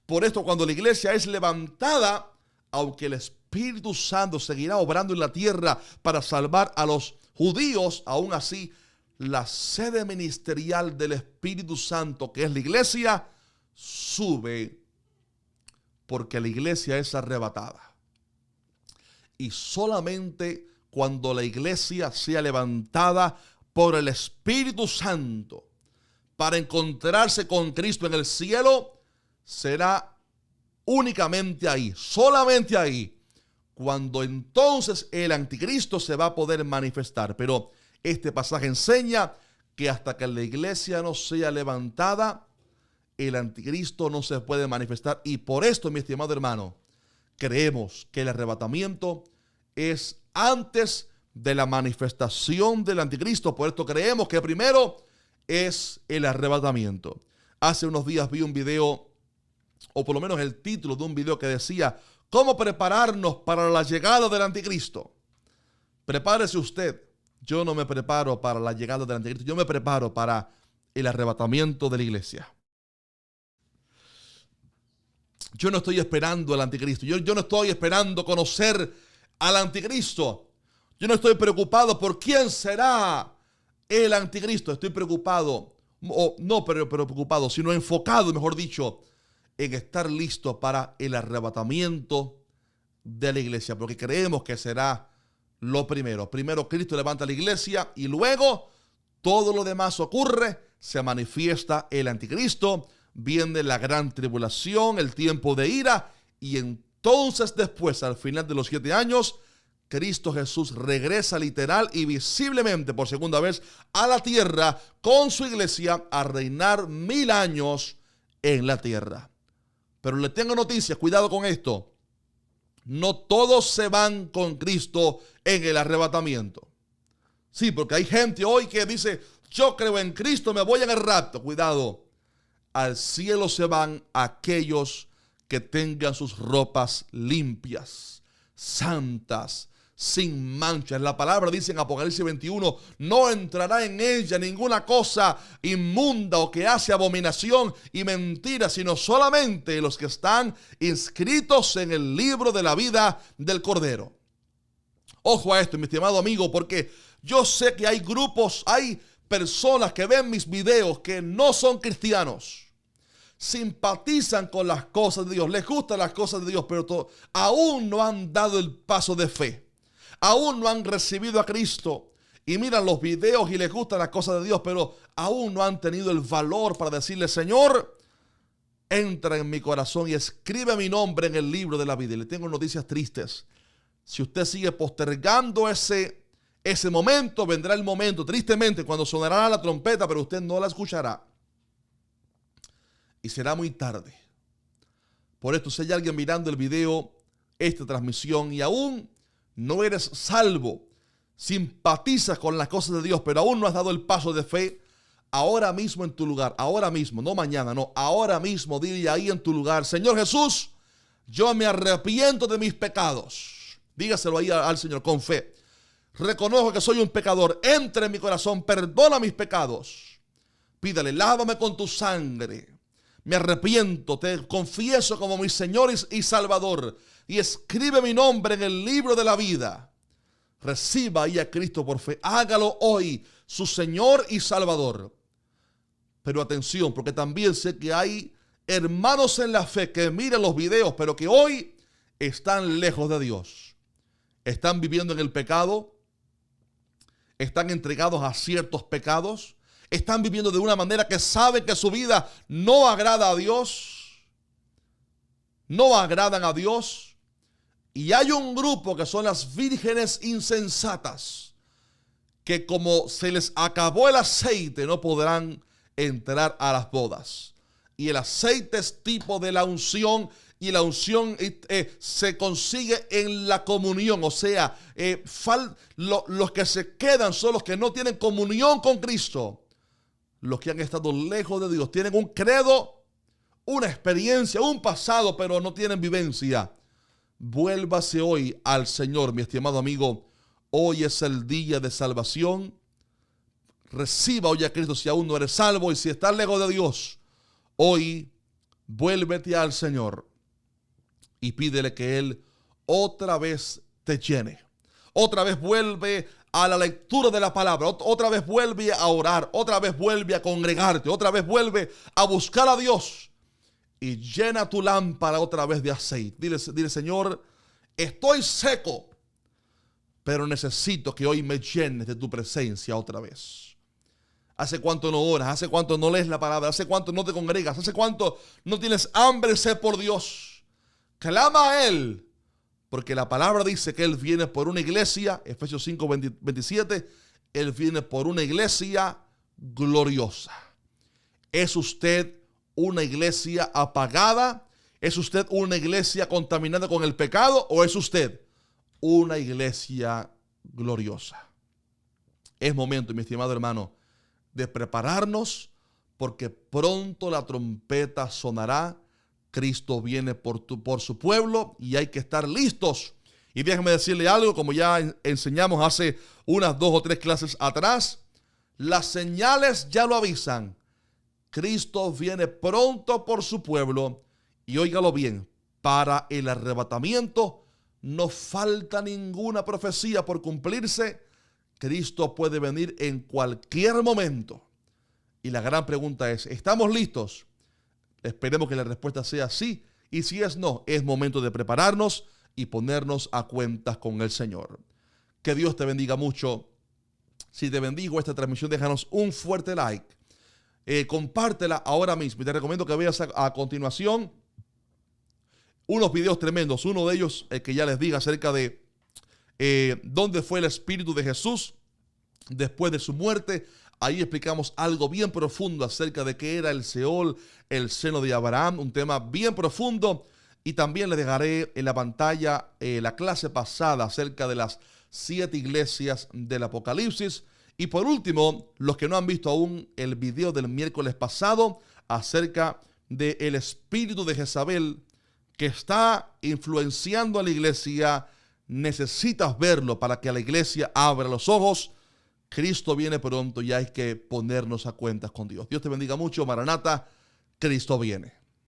Por esto, cuando la iglesia es levantada, aunque el Espíritu Santo seguirá obrando en la tierra para salvar a los judíos, aún así, la sede ministerial del Espíritu Santo, que es la iglesia, sube, porque la iglesia es arrebatada. Y solamente cuando la iglesia sea levantada por el Espíritu Santo para encontrarse con Cristo en el cielo, será únicamente ahí, solamente ahí, cuando entonces el anticristo se va a poder manifestar. Pero este pasaje enseña que hasta que la iglesia no sea levantada, el anticristo no se puede manifestar. Y por esto, mi estimado hermano, creemos que el arrebatamiento es antes de la manifestación del anticristo. Por esto creemos que primero es el arrebatamiento. Hace unos días vi un video, o por lo menos el título de un video, que decía: ¿cómo prepararnos para la llegada del anticristo? Prepárese usted. Yo no me preparo para la llegada del anticristo. Yo me preparo para el arrebatamiento de la iglesia. Yo no estoy esperando al anticristo. Yo no estoy esperando conocer al anticristo. Yo no estoy preocupado por quién será el anticristo. Estoy preocupado, no preocupado, sino enfocado, mejor dicho, en estar listo para el arrebatamiento de la iglesia, porque creemos que será lo primero. Primero Cristo levanta la iglesia y luego todo lo demás ocurre, se manifiesta el anticristo, viene la gran tribulación, el tiempo de ira, y Entonces después, al final de los 7 años, Cristo Jesús regresa literal y visiblemente por segunda vez a la tierra con su iglesia a reinar 1000 años en la tierra. Pero le tengo noticias, cuidado con esto. No todos se van con Cristo en el arrebatamiento. Sí, porque hay gente hoy que dice, yo creo en Cristo, me voy en el rapto. Cuidado, al cielo se van aquellos que tengan sus ropas limpias, santas, sin manchas. La palabra dice en Apocalipsis 21, no entrará en ella ninguna cosa inmunda o que hace abominación y mentira, sino solamente los que están inscritos en el libro de la vida del Cordero. Ojo a esto, mi estimado amigo, porque yo sé que hay grupos, hay personas que ven mis videos que no son cristianos. Simpatizan con las cosas de Dios, les gustan las cosas de Dios, pero aún no han dado el paso de fe. Aún no han recibido a Cristo y miran los videos y les gustan las cosas de Dios, pero aún no han tenido el valor para decirle, Señor, entra en mi corazón y escribe mi nombre en el libro de la vida. Y le tengo noticias tristes. Si usted sigue postergando ese momento, vendrá el momento, tristemente, cuando sonará la trompeta, pero usted no la escuchará. Y será muy tarde. Por esto, si hay alguien mirando el video, esta transmisión, y aún no eres salvo, simpatizas con las cosas de Dios, pero aún no has dado el paso de fe, ahora mismo en tu lugar, ahora mismo, no mañana, no, ahora mismo, dile ahí en tu lugar, Señor Jesús, yo me arrepiento de mis pecados. Dígaselo ahí al Señor con fe. Reconozco que soy un pecador, entra en mi corazón, perdona mis pecados. Pídale, lávame con tu sangre. Me arrepiento, te confieso como mi Señor y Salvador. Y escribe mi nombre en el libro de la vida. Reciba ahí a Cristo por fe. Hágalo hoy, su Señor y Salvador. Pero atención, porque también sé que hay hermanos en la fe que miran los videos, pero que hoy están lejos de Dios. Están viviendo en el pecado. Están entregados a ciertos pecados. Están viviendo de una manera que saben que su vida no agrada a Dios. No agradan a Dios. Y hay un grupo que son las vírgenes insensatas, que como se les acabó el aceite, no podrán entrar a las bodas. Y el aceite es tipo de la unción, y la unción se consigue en la comunión. O sea, los que se quedan son los que no tienen comunión con Cristo. Los que han estado lejos de Dios. Tienen un credo, una experiencia, un pasado, pero no tienen vivencia. Vuélvase hoy al Señor, mi estimado amigo. Hoy es el día de salvación. Reciba hoy a Cristo si aún no eres salvo. Y si estás lejos de Dios, hoy vuélvete al Señor y pídele que Él otra vez te llene. Otra vez vuelve a la lectura de la palabra. Otra vez vuelve a orar. Otra vez vuelve a congregarte. Otra vez vuelve a buscar a Dios. Y llena tu lámpara otra vez de aceite. Dile, Señor, estoy seco, pero necesito que hoy me llenes de tu presencia otra vez. ¿Hace cuánto no oras? ¿Hace cuánto no lees la palabra? ¿Hace cuánto no te congregas? ¿Hace cuánto no tienes hambre y sed por Dios? Clama a Él, porque la palabra dice que Él viene por una iglesia, Efesios 5, 27, Él viene por una iglesia gloriosa. ¿Es usted una iglesia apagada? ¿Es usted una iglesia contaminada con el pecado? ¿O es usted una iglesia gloriosa? Es momento, mi estimado hermano, de prepararnos, porque pronto la trompeta sonará. Cristo viene por su pueblo y hay que estar listos. Y déjeme decirle algo, como ya enseñamos hace unas 2 o 3 clases atrás, las señales ya lo avisan. Cristo viene pronto por su pueblo y óigalo bien, para el arrebatamiento no falta ninguna profecía por cumplirse. Cristo puede venir en cualquier momento. Y la gran pregunta es, ¿estamos listos? Esperemos que la respuesta sea sí, y si es no, es momento de prepararnos y ponernos a cuentas con el Señor. Que Dios te bendiga mucho. Si te bendigo esta transmisión, déjanos un fuerte like. Compártela ahora mismo. Y te recomiendo que veas a continuación unos videos tremendos. Uno de ellos, el que ya les diga acerca de dónde fue el Espíritu de Jesús después de su muerte. Ahí explicamos algo bien profundo acerca de qué era el Seol, el seno de Abraham, un tema bien profundo. Y también les dejaré en la pantalla la clase pasada acerca de las 7 iglesias del Apocalipsis. Y por último, los que no han visto aún el video del miércoles pasado acerca del espíritu de Jezabel que está influenciando a la iglesia, necesitas verlo para que a la iglesia abra los ojos. Cristo viene pronto y hay que ponernos a cuentas con Dios. Dios te bendiga mucho. Maranata, Cristo viene.